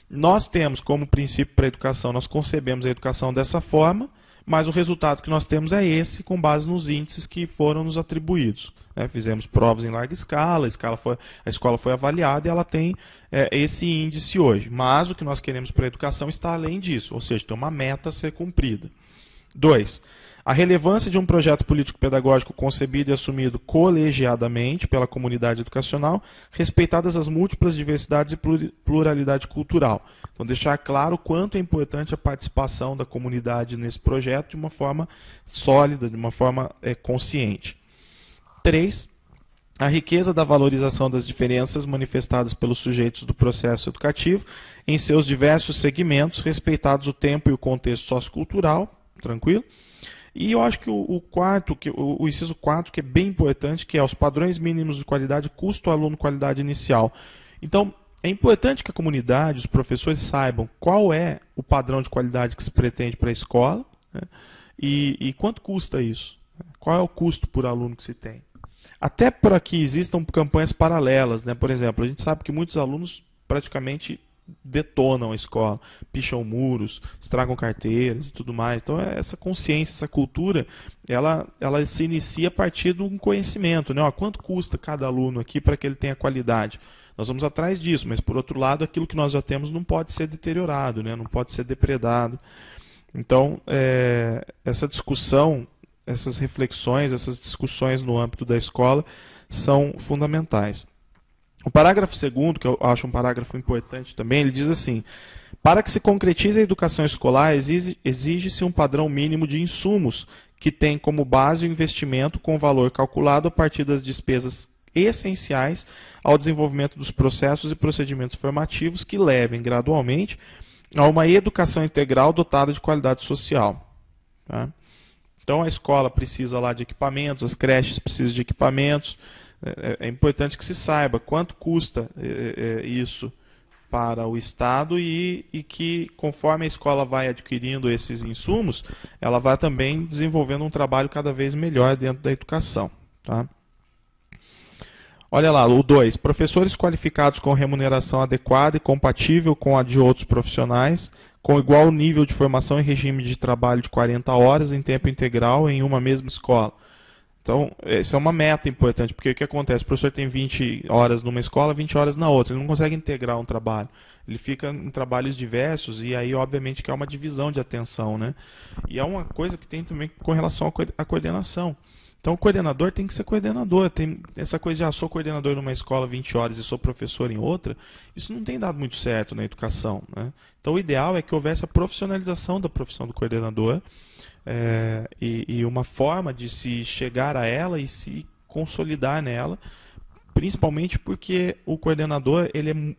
nós temos como princípio para a educação, nós concebemos a educação dessa forma, mas o resultado que nós temos é esse, com base nos índices que foram nos atribuídos, né? Fizemos provas em larga escala, a escola foi avaliada e ela tem esse índice hoje. Mas o que nós queremos para a educação está além disso, ou seja, tem uma meta a ser cumprida. 2. A relevância de um projeto político-pedagógico concebido e assumido colegiadamente pela comunidade educacional, respeitadas as múltiplas diversidades e pluralidade cultural. Então, deixar claro o quanto é importante a participação da comunidade nesse projeto de uma forma sólida, de uma forma consciente. 3. A riqueza da valorização das diferenças manifestadas pelos sujeitos do processo educativo em seus diversos segmentos, respeitados o tempo e o contexto sociocultural. Tranquilo? E eu acho que o inciso 4, que é bem importante, que é os padrões mínimos de qualidade, custo aluno, qualidade inicial. Então, é importante que a comunidade, os professores saibam qual é o padrão de qualidade que se pretende para a escola, né, e quanto custa isso. Qual é o custo por aluno que se tem. Até para que existam campanhas paralelas, né? Por exemplo, a gente sabe que muitos alunos praticamente detonam a escola, picham muros, estragam carteiras e tudo mais. Então, essa consciência, essa cultura, ela se inicia a partir de um conhecimento, né? Ó, quanto custa cada aluno aqui para que ele tenha qualidade? Nós vamos atrás disso, mas, por outro lado, aquilo que nós já temos não pode ser deteriorado, né? Não pode ser depredado. Então, essa discussão, essas reflexões, essas discussões no âmbito da escola são fundamentais. O parágrafo 2º, que eu acho um parágrafo importante também, ele diz assim: para que se concretize a educação escolar, exige-se um padrão mínimo de insumos, que tem como base o investimento com valor calculado a partir das despesas essenciais ao desenvolvimento dos processos e procedimentos formativos que levem, gradualmente, a uma educação integral dotada de qualidade social. Tá? Então, a escola precisa lá de equipamentos, as creches precisam de equipamentos. É importante que se saiba quanto custa isso para o Estado e que, conforme a escola vai adquirindo esses insumos, ela vai também desenvolvendo um trabalho cada vez melhor dentro da educação. Tá? Olha lá, o 2. Professores qualificados com remuneração adequada e compatível com a de outros profissionais, com igual nível de formação e regime de trabalho de 40 horas em tempo integral em uma mesma escola. Então, essa é uma meta importante, porque o que acontece? O professor tem 20 horas numa escola, 20 horas na outra. Ele não consegue integrar um trabalho. Ele fica em trabalhos diversos e aí, obviamente, que é uma divisão de atenção, né? E é uma coisa que tem também com relação à coordenação. Então, o coordenador tem que ser coordenador. Tem essa coisa de, sou coordenador numa escola 20 horas e sou professor em outra, isso não tem dado muito certo na educação, né? Então, o ideal é que houvesse a profissionalização da profissão do coordenador, e uma forma de se chegar a ela e se consolidar nela, principalmente porque o coordenador ele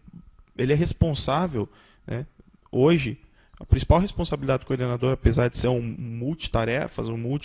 é responsável, né? Hoje, a principal responsabilidade do coordenador, apesar de ser um multitarefas, um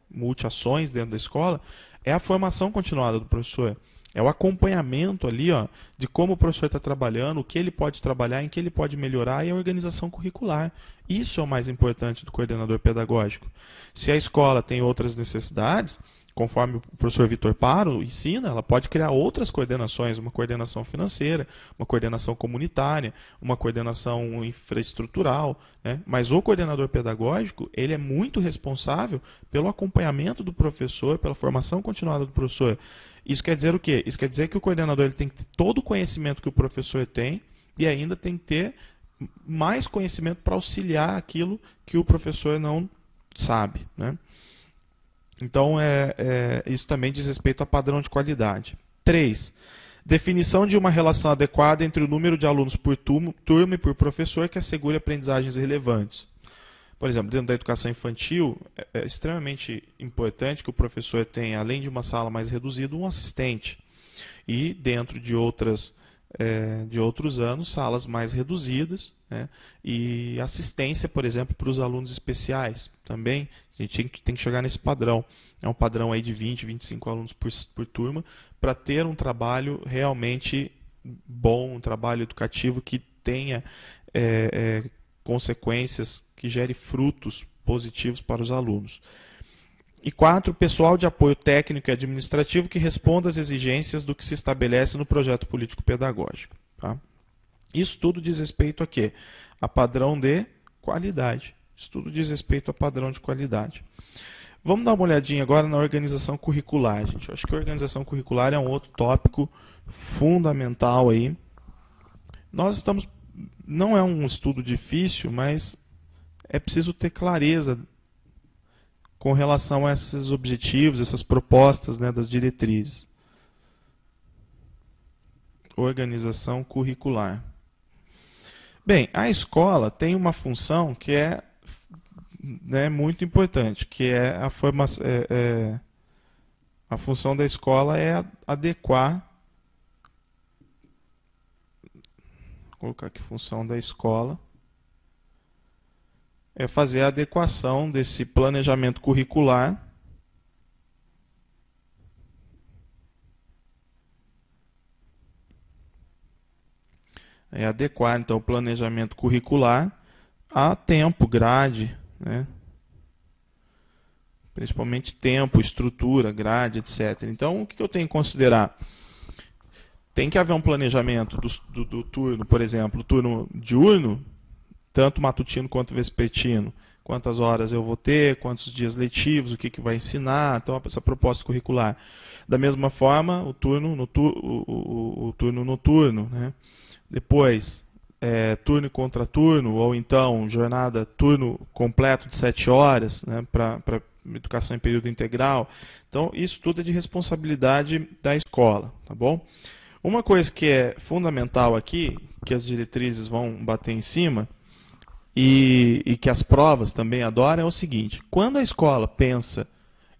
multi-ações dentro da escola, é a formação continuada do professor. É o acompanhamento ali, ó, de como o professor está trabalhando, o que ele pode trabalhar, em que ele pode melhorar, e a organização curricular. Isso é o mais importante do coordenador pedagógico. Se a escola tem outras necessidades, conforme o professor Vitor Paro ensina, ela pode criar outras coordenações, uma coordenação financeira, uma coordenação comunitária, uma coordenação infraestrutural, né? Mas o coordenador pedagógico, ele é muito responsável pelo acompanhamento do professor, pela formação continuada do professor. Isso quer dizer o quê? Isso quer dizer que o coordenador ele tem que ter todo o conhecimento que o professor tem e ainda tem que ter mais conhecimento para auxiliar aquilo que o professor não sabe, né? Então, isso também diz respeito a padrão de qualidade. 3. Definição de uma relação adequada entre o número de alunos por turma e por professor que assegure aprendizagens relevantes. Por exemplo, dentro da educação infantil, é extremamente importante que o professor tenha, além de uma sala mais reduzida, um assistente. E dentro de outros anos, salas mais reduzidas, né? E assistência, por exemplo, para os alunos especiais também. A gente tem que chegar nesse padrão. É um padrão aí de 20, 25 alunos por turma, para ter um trabalho realmente bom, um trabalho educativo que tenha consequências, que gere frutos positivos para os alunos. E 4, pessoal de apoio técnico e administrativo que responda às exigências do que se estabelece no projeto político-pedagógico. Tá? Isso tudo diz respeito a quê? A padrão de qualidade. Isso tudo diz respeito a padrão de qualidade. Vamos dar uma olhadinha agora na organização curricular, gente. Eu acho que a organização curricular é um outro tópico fundamental aí. Não é um estudo difícil, mas é preciso ter clareza com relação a esses objetivos, essas propostas, né, das diretrizes. Organização curricular. Bem, a escola tem uma função que é muito importante, que é a formação. A função da escola é adequar. Vou colocar aqui, função da escola é fazer a adequação desse planejamento curricular adequar então o planejamento curricular a tempo, grade, né? Principalmente tempo, estrutura, grade, etc. Então, o que eu tenho que considerar? tem que haver um planejamento do turno, por exemplo, turno diurno, tanto matutino quanto vespertino. Quantas horas eu vou ter, quantos dias letivos, o que vai ensinar, então essa proposta curricular. Da mesma forma, o turno noturno, né? Depois, turno e contraturno, ou então jornada, turno completo de 7 horas, né, para educação em período integral. Então, isso tudo é de responsabilidade da escola, tá bom? Uma coisa que é fundamental aqui, que as diretrizes vão bater em cima, e que as provas também adoram, é o seguinte: quando a escola pensa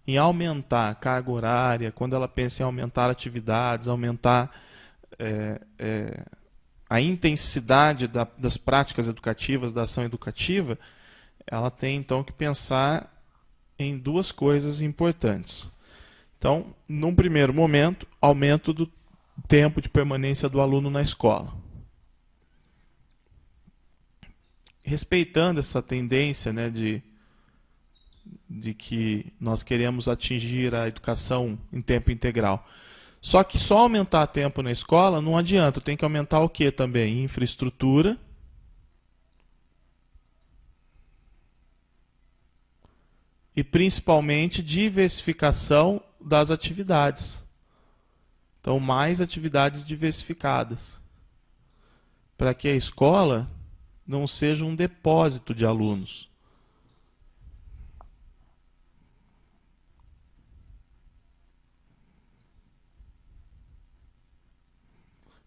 em aumentar a carga horária, quando ela pensa em aumentar atividades, aumentar a intensidade das práticas educativas, da ação educativa, ela tem então que pensar em duas coisas importantes. Então, num primeiro momento, aumento do tempo de permanência do aluno na escola. Respeitando essa tendência, né, de que nós queremos atingir a educação em tempo integral. Só que só aumentar tempo na escola não adianta, tem que aumentar o que também? Infraestrutura e principalmente diversificação das atividades. Então, mais atividades diversificadas, para que a escola não seja um depósito de alunos.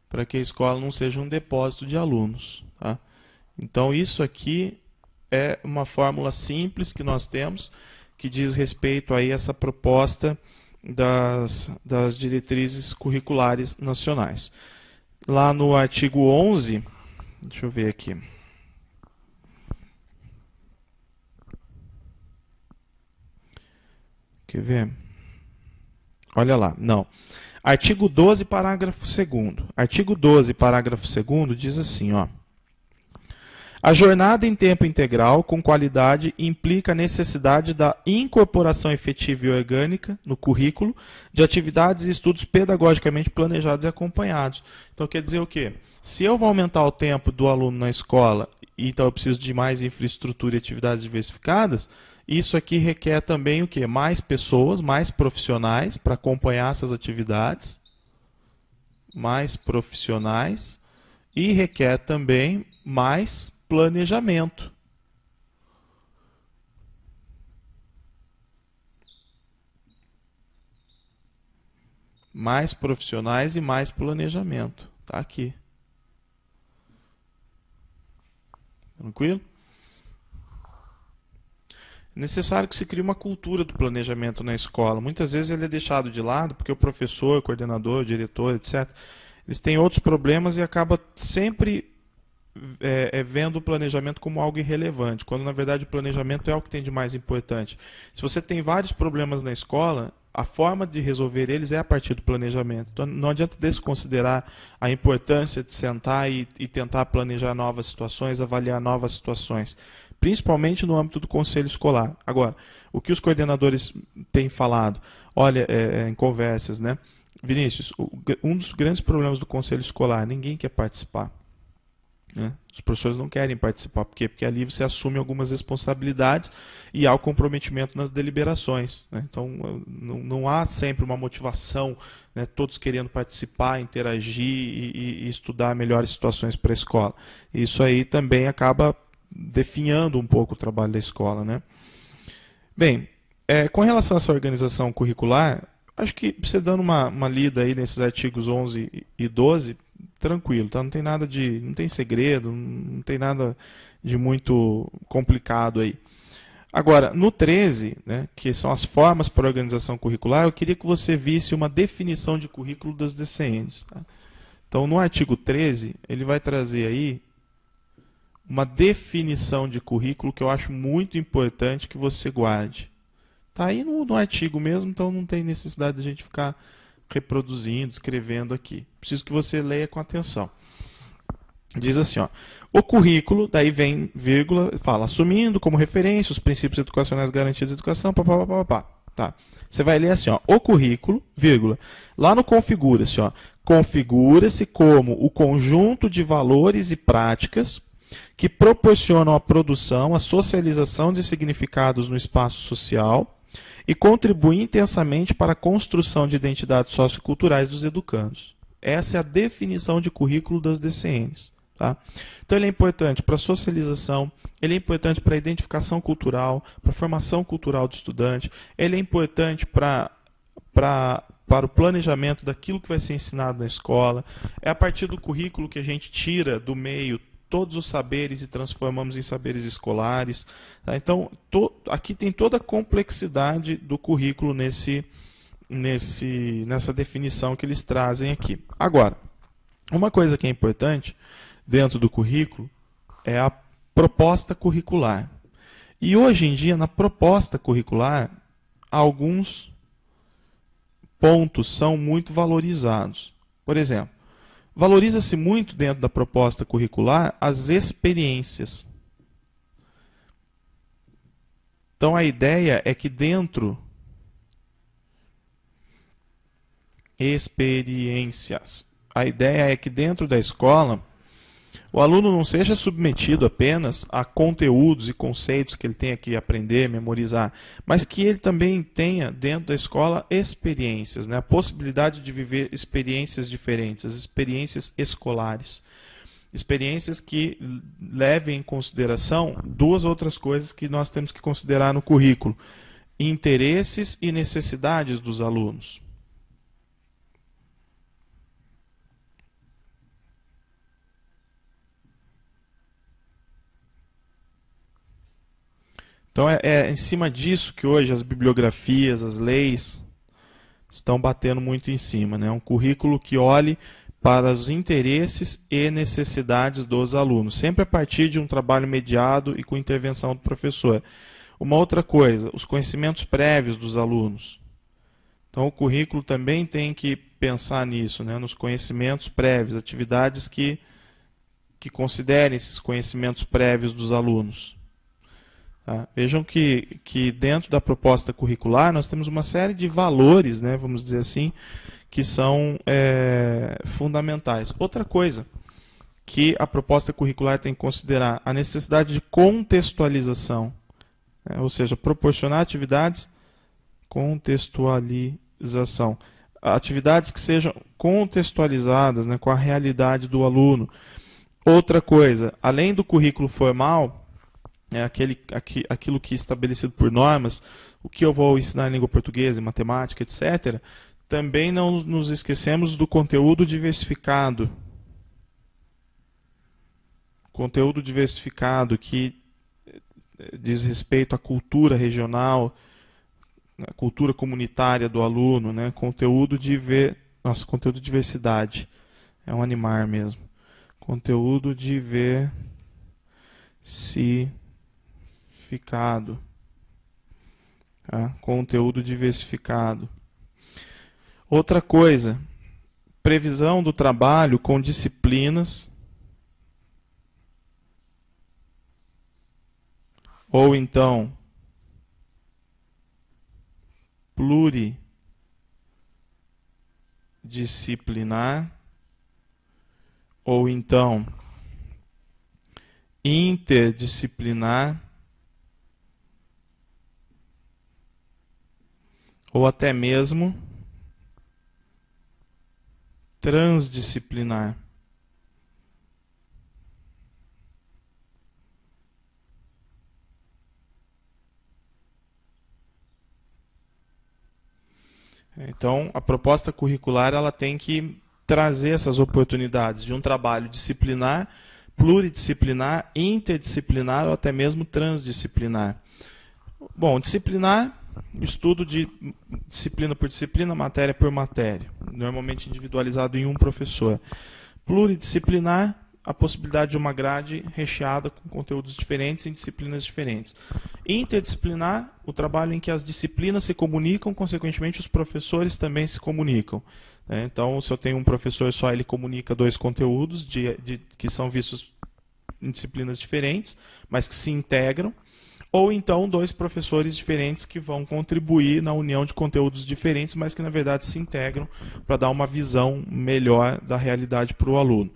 Para que a escola não seja um depósito de alunos. Tá? Então, isso aqui é uma fórmula simples que nós temos, que diz respeito a essa proposta das diretrizes curriculares nacionais. Lá no artigo 11, deixa eu ver aqui. Quer ver? Olha lá, não. Artigo 12, parágrafo 2º. Artigo 12, parágrafo 2º diz assim, ó: a jornada em tempo integral com qualidade implica a necessidade da incorporação efetiva e orgânica no currículo de atividades e estudos pedagogicamente planejados e acompanhados. Então quer dizer o quê? Se eu vou aumentar o tempo do aluno na escola, e então eu preciso de mais infraestrutura e atividades diversificadas, isso aqui requer também o quê? Mais pessoas, mais profissionais para acompanhar essas atividades, mais profissionais, e requer também mais planejamento. Mais profissionais e mais planejamento. Está aqui. Tranquilo? É necessário que se crie uma cultura do planejamento na escola. Muitas vezes ele é deixado de lado porque o professor, o coordenador, o diretor, etc., eles têm outros problemas e acaba sempre vendo o planejamento como algo irrelevante, quando na verdade o planejamento é o que tem de mais importante. Se você tem vários problemas na escola, a forma de resolver eles é a partir do planejamento. Então não adianta desconsiderar a importância de sentar e tentar planejar novas situações, avaliar novas situações, principalmente no âmbito do conselho escolar. Agora, o que os coordenadores têm falado, olha, em conversas, né? Vinícius, um dos grandes problemas do conselho escolar, ninguém quer participar. Né? Os professores não querem participar. Por quê? Porque ali você assume algumas responsabilidades e há o comprometimento nas deliberações. Né? Então, não há sempre uma motivação, né, todos querendo participar, interagir e estudar melhores situações para a escola. Isso aí também acaba definhando um pouco o trabalho da escola. Né? Bem, com relação a essa organização curricular, acho que você dando uma lida aí nesses artigos 11 e 12, tranquilo, tá? Não tem nada não tem segredo, não tem nada de muito complicado aí. Agora, no 13, né, que são as formas para organização curricular, eu queria que você visse uma definição de currículo das DCNs. Tá? Então, no artigo 13, ele vai trazer aí uma definição de currículo que eu acho muito importante que você guarde. Está aí no artigo mesmo, então não tem necessidade de a gente ficar reproduzindo, escrevendo aqui. Preciso que você leia com atenção. Diz assim, ó: o currículo, daí vem vírgula, fala, assumindo como referência os princípios educacionais garantidos da educação, tá? Tá. Você vai ler assim, ó, o currículo, vírgula, lá no configura-se, ó, configura-se como o conjunto de valores e práticas que proporcionam a produção, a socialização de significados no espaço social e contribuem intensamente para a construção de identidades socioculturais dos educandos. Essa é a definição de currículo das DCNs. Tá? Então ele é importante para a socialização, ele é importante para a identificação cultural, para a formação cultural do estudante, ele é importante para o planejamento daquilo que vai ser ensinado na escola. É a partir do currículo que a gente tira do meio todos os saberes e transformamos em saberes escolares. Tá? Então, aqui tem toda a complexidade do currículo nessa definição que eles trazem aqui. Agora, uma coisa que é importante dentro do currículo é a proposta curricular. E hoje em dia, na proposta curricular, alguns pontos são muito valorizados. Por exemplo, valoriza-se muito dentro da proposta curricular as experiências. Então a ideia é que dentro a ideia é que dentro da escola o aluno não seja submetido apenas a conteúdos e conceitos que ele tenha que aprender, memorizar, mas que ele também tenha dentro da escola experiências, né? A possibilidade de viver experiências diferentes, as experiências escolares. Experiências que levem em consideração duas outras coisas que nós temos que considerar no currículo: interesses e necessidades dos alunos. Então é em cima disso que hoje as bibliografias, as leis estão batendo muito em cima, né? Um currículo que olhe para os interesses e necessidades dos alunos, sempre a partir de um trabalho mediado e com intervenção do professor. Uma outra coisa, os conhecimentos prévios dos alunos. Então o currículo também tem que pensar nisso, né? Nos conhecimentos prévios, atividades que considerem esses conhecimentos prévios dos alunos. Tá? Vejam que dentro da proposta curricular nós temos uma série de valores, né, vamos dizer assim, que são fundamentais. Outra coisa que a proposta curricular tem que considerar: a necessidade de contextualização, né, ou seja, proporcionar atividades, contextualização, atividades que sejam contextualizadas, né, com a realidade do aluno. Outra coisa, além do currículo formal, aquilo que é estabelecido por normas, o que eu vou ensinar em língua portuguesa, em matemática, etc., também não nos esquecemos do conteúdo diversificado. Conteúdo diversificado que diz respeito à cultura regional, à cultura comunitária do aluno, né? Conteúdo de diversidade. É um animar mesmo. Conteúdo diversificado. Tá? Conteúdo diversificado. Outra coisa, previsão do trabalho com disciplinas, ou então pluridisciplinar, ou então interdisciplinar, ou até mesmo transdisciplinar. Então, a proposta curricular ela tem que trazer essas oportunidades de um trabalho disciplinar, pluridisciplinar, interdisciplinar ou até mesmo transdisciplinar. Bom, disciplinar, estudo de disciplina por disciplina, matéria por matéria, normalmente individualizado em um professor. Pluridisciplinar, a possibilidade de uma grade recheada com conteúdos diferentes em disciplinas diferentes. Interdisciplinar, o trabalho em que as disciplinas se comunicam, consequentemente os professores também se comunicam. Então, se eu tenho um professor só, ele comunica dois conteúdos que são vistos em disciplinas diferentes, mas que se integram. ou então dois professores diferentes que vão contribuir na união de conteúdos diferentes, mas que na verdade se integram para dar uma visão melhor da realidade para o aluno.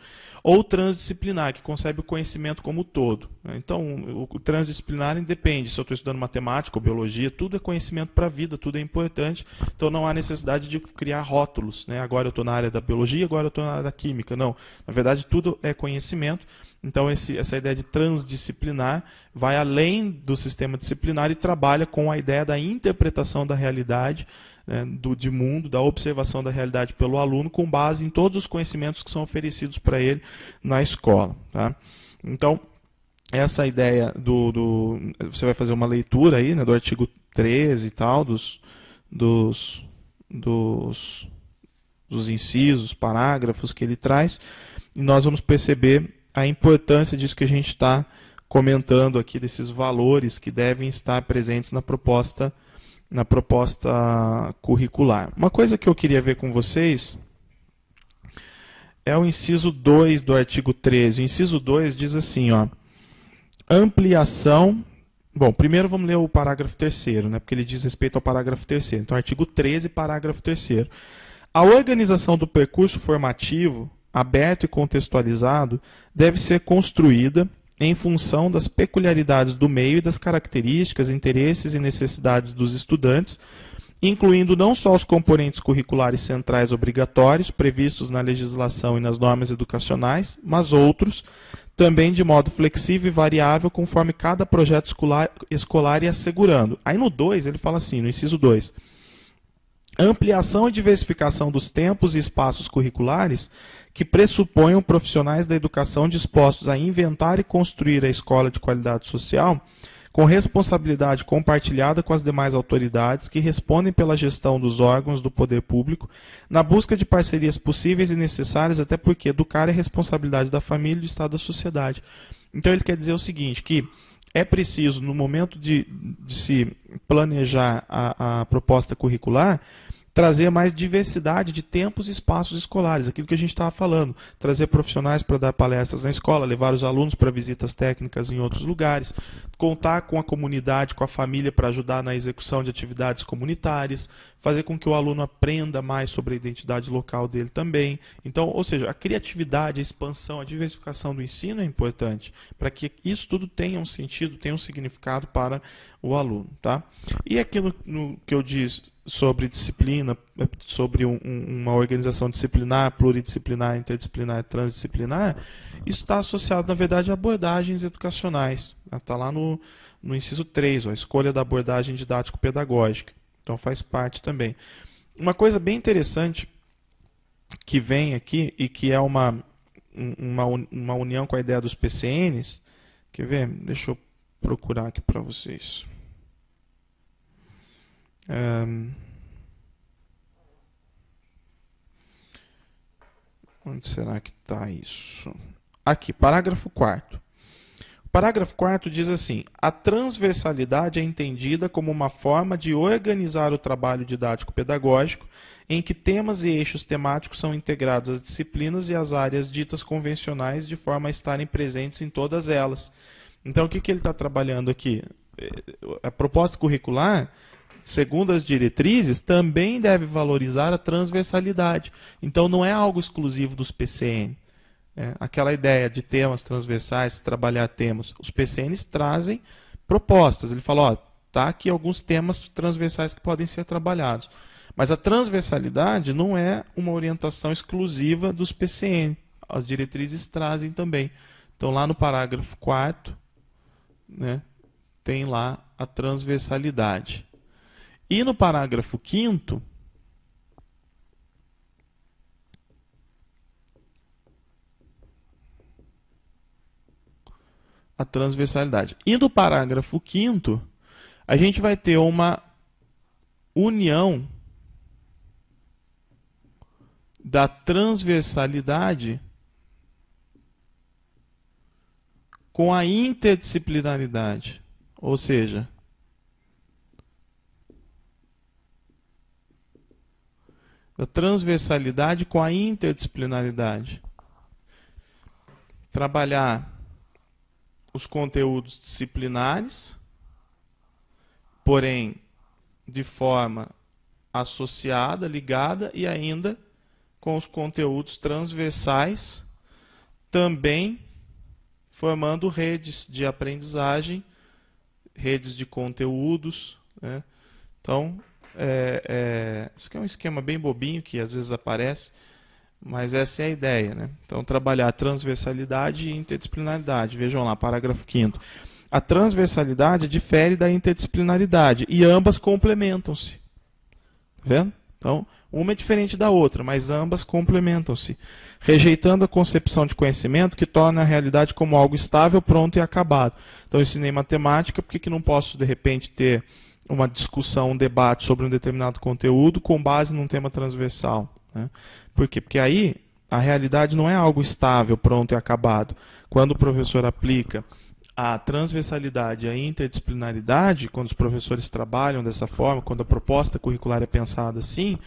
Ou transdisciplinar, que concebe o conhecimento como um todo. Então, o transdisciplinar independe se eu estou estudando matemática ou biologia, tudo é conhecimento para a vida, tudo é importante, então não há necessidade de criar rótulos. Agora eu estou na área da biologia, agora eu estou na área da química. Não, na verdade tudo é conhecimento. Então, essa ideia de transdisciplinar vai além do sistema disciplinar e trabalha com a ideia da interpretação da realidade, de mundo, da observação da realidade pelo aluno, com base em todos os conhecimentos que são oferecidos para ele na escola. Tá? Então, essa ideia você vai fazer uma leitura aí, do artigo 13 e tal, dos incisos, parágrafos que ele traz, e nós vamos perceber a importância disso que a gente está comentando aqui, desses valores que devem estar presentes na proposta curricular. Uma coisa que eu queria ver com vocês é o inciso 2 do artigo 13. O inciso 2 diz assim, ampliação... Bom, primeiro vamos ler o parágrafo 3º, porque ele diz respeito ao parágrafo 3º. Então, artigo 13, parágrafo 3º. A organização do percurso formativo, aberto e contextualizado, deve ser construída em função das peculiaridades do meio e das características, interesses e necessidades dos estudantes, incluindo não só os componentes curriculares centrais obrigatórios previstos na legislação e nas normas educacionais, mas outros, também de modo flexível e variável, conforme cada projeto escolar e assegurando. Aí no 2, ele fala assim, no inciso 2, ampliação e diversificação dos tempos e espaços curriculares que pressuponham profissionais da educação dispostos a inventar e construir a escola de qualidade social com responsabilidade compartilhada com as demais autoridades que respondem pela gestão dos órgãos do poder público, na busca de parcerias possíveis e necessárias, até porque educar é responsabilidade da família e do Estado da sociedade. Então ele quer dizer o seguinte, que é preciso, no momento de se planejar a proposta curricular, trazer mais diversidade de tempos e espaços escolares, aquilo que a gente estava falando, trazer profissionais para dar palestras na escola, levar os alunos para visitas técnicas em outros lugares, contar com a comunidade, com a família para ajudar na execução de atividades comunitárias, fazer com que o aluno aprenda mais sobre a identidade local dele também. Então, ou seja, a criatividade, a expansão, a diversificação do ensino é importante, para que isso tudo tenha um sentido, tenha um significado para o aluno. Tá? E aquilo que eu disse sobre disciplina, sobre uma organização disciplinar, pluridisciplinar, interdisciplinar e transdisciplinar, isso está associado, na verdade, a abordagens educacionais. Está lá no inciso 3, a escolha da abordagem didático-pedagógica. Então faz parte também. Uma coisa bem interessante que vem aqui e que é uma união com a ideia dos PCNs, quer ver? Deixa eu procurar aqui para vocês. Onde será que está isso? Aqui, parágrafo 4º. O parágrafo 4º diz assim, a transversalidade é entendida como uma forma de organizar o trabalho didático-pedagógico em que temas e eixos temáticos são integrados às disciplinas e às áreas ditas convencionais de forma a estarem presentes em todas elas. Então, o que ele está trabalhando aqui? A proposta curricular, segundo as diretrizes, também deve valorizar a transversalidade. Então, não é algo exclusivo dos PCN. Aquela ideia de temas transversais, trabalhar temas. Os PCNs trazem propostas. Ele fala, tá aqui alguns temas transversais que podem ser trabalhados. Mas a transversalidade não é uma orientação exclusiva dos PCN. As diretrizes trazem também. Então, lá no parágrafo 4º, tem lá a transversalidade. E no parágrafo 5º, a transversalidade. E no parágrafo 5º, a gente vai ter uma união da transversalidade com a interdisciplinaridade. Ou seja, da transversalidade com a interdisciplinaridade. Trabalhar os conteúdos disciplinares porém de forma associada, ligada e ainda com os conteúdos transversais, também formando redes de aprendizagem, redes de conteúdos, né? Então, isso aqui é um esquema bem bobinho que às vezes aparece, mas essa é a ideia, né? Então, trabalhar transversalidade e interdisciplinaridade. Vejam lá, parágrafo 5º. A transversalidade difere da interdisciplinaridade e ambas complementam-se. Tá vendo? Então, uma é diferente da outra, mas ambas complementam-se, rejeitando a concepção de conhecimento que torna a realidade como algo estável, pronto e acabado. Então, eu ensinei matemática, por que não posso, de repente, ter uma discussão, um debate sobre um determinado conteúdo com base num tema transversal, né? Por quê? Porque aí a realidade não é algo estável, pronto e acabado. Quando o professor aplica a transversalidade e a interdisciplinaridade, quando os professores trabalham dessa forma, quando a proposta curricular é pensada assim,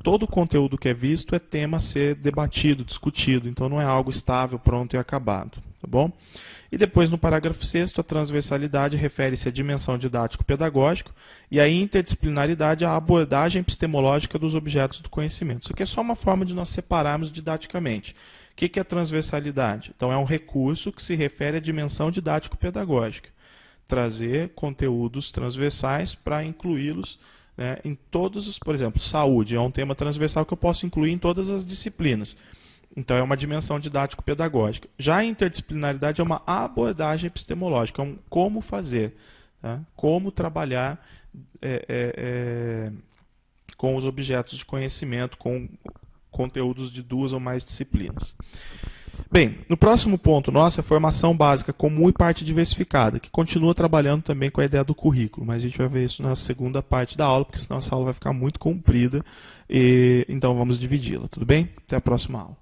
todo o conteúdo que é visto é tema a ser debatido, discutido. Então não é algo estável, pronto e acabado. Tá bom? E depois, no parágrafo 6º, a transversalidade refere-se à dimensão didático-pedagógica e a interdisciplinaridade à abordagem epistemológica dos objetos do conhecimento. Isso aqui é só uma forma de nós separarmos didaticamente. O que é a transversalidade? Então, é um recurso que se refere à dimensão didático-pedagógica. Trazer conteúdos transversais para incluí-los, né, em todos os... Por exemplo, saúde é um tema transversal que eu posso incluir em todas as disciplinas. Então, é uma dimensão didático-pedagógica. Já a interdisciplinaridade é uma abordagem epistemológica, é um como fazer, tá? Como trabalhar com os objetos de conhecimento, com conteúdos de 2 ou mais disciplinas. Bem, no próximo ponto nosso é formação básica comum e parte diversificada, que continua trabalhando também com a ideia do currículo, mas a gente vai ver isso na segunda parte da aula, porque senão essa aula vai ficar muito comprida, então vamos dividi-la, tudo bem? Até a próxima aula.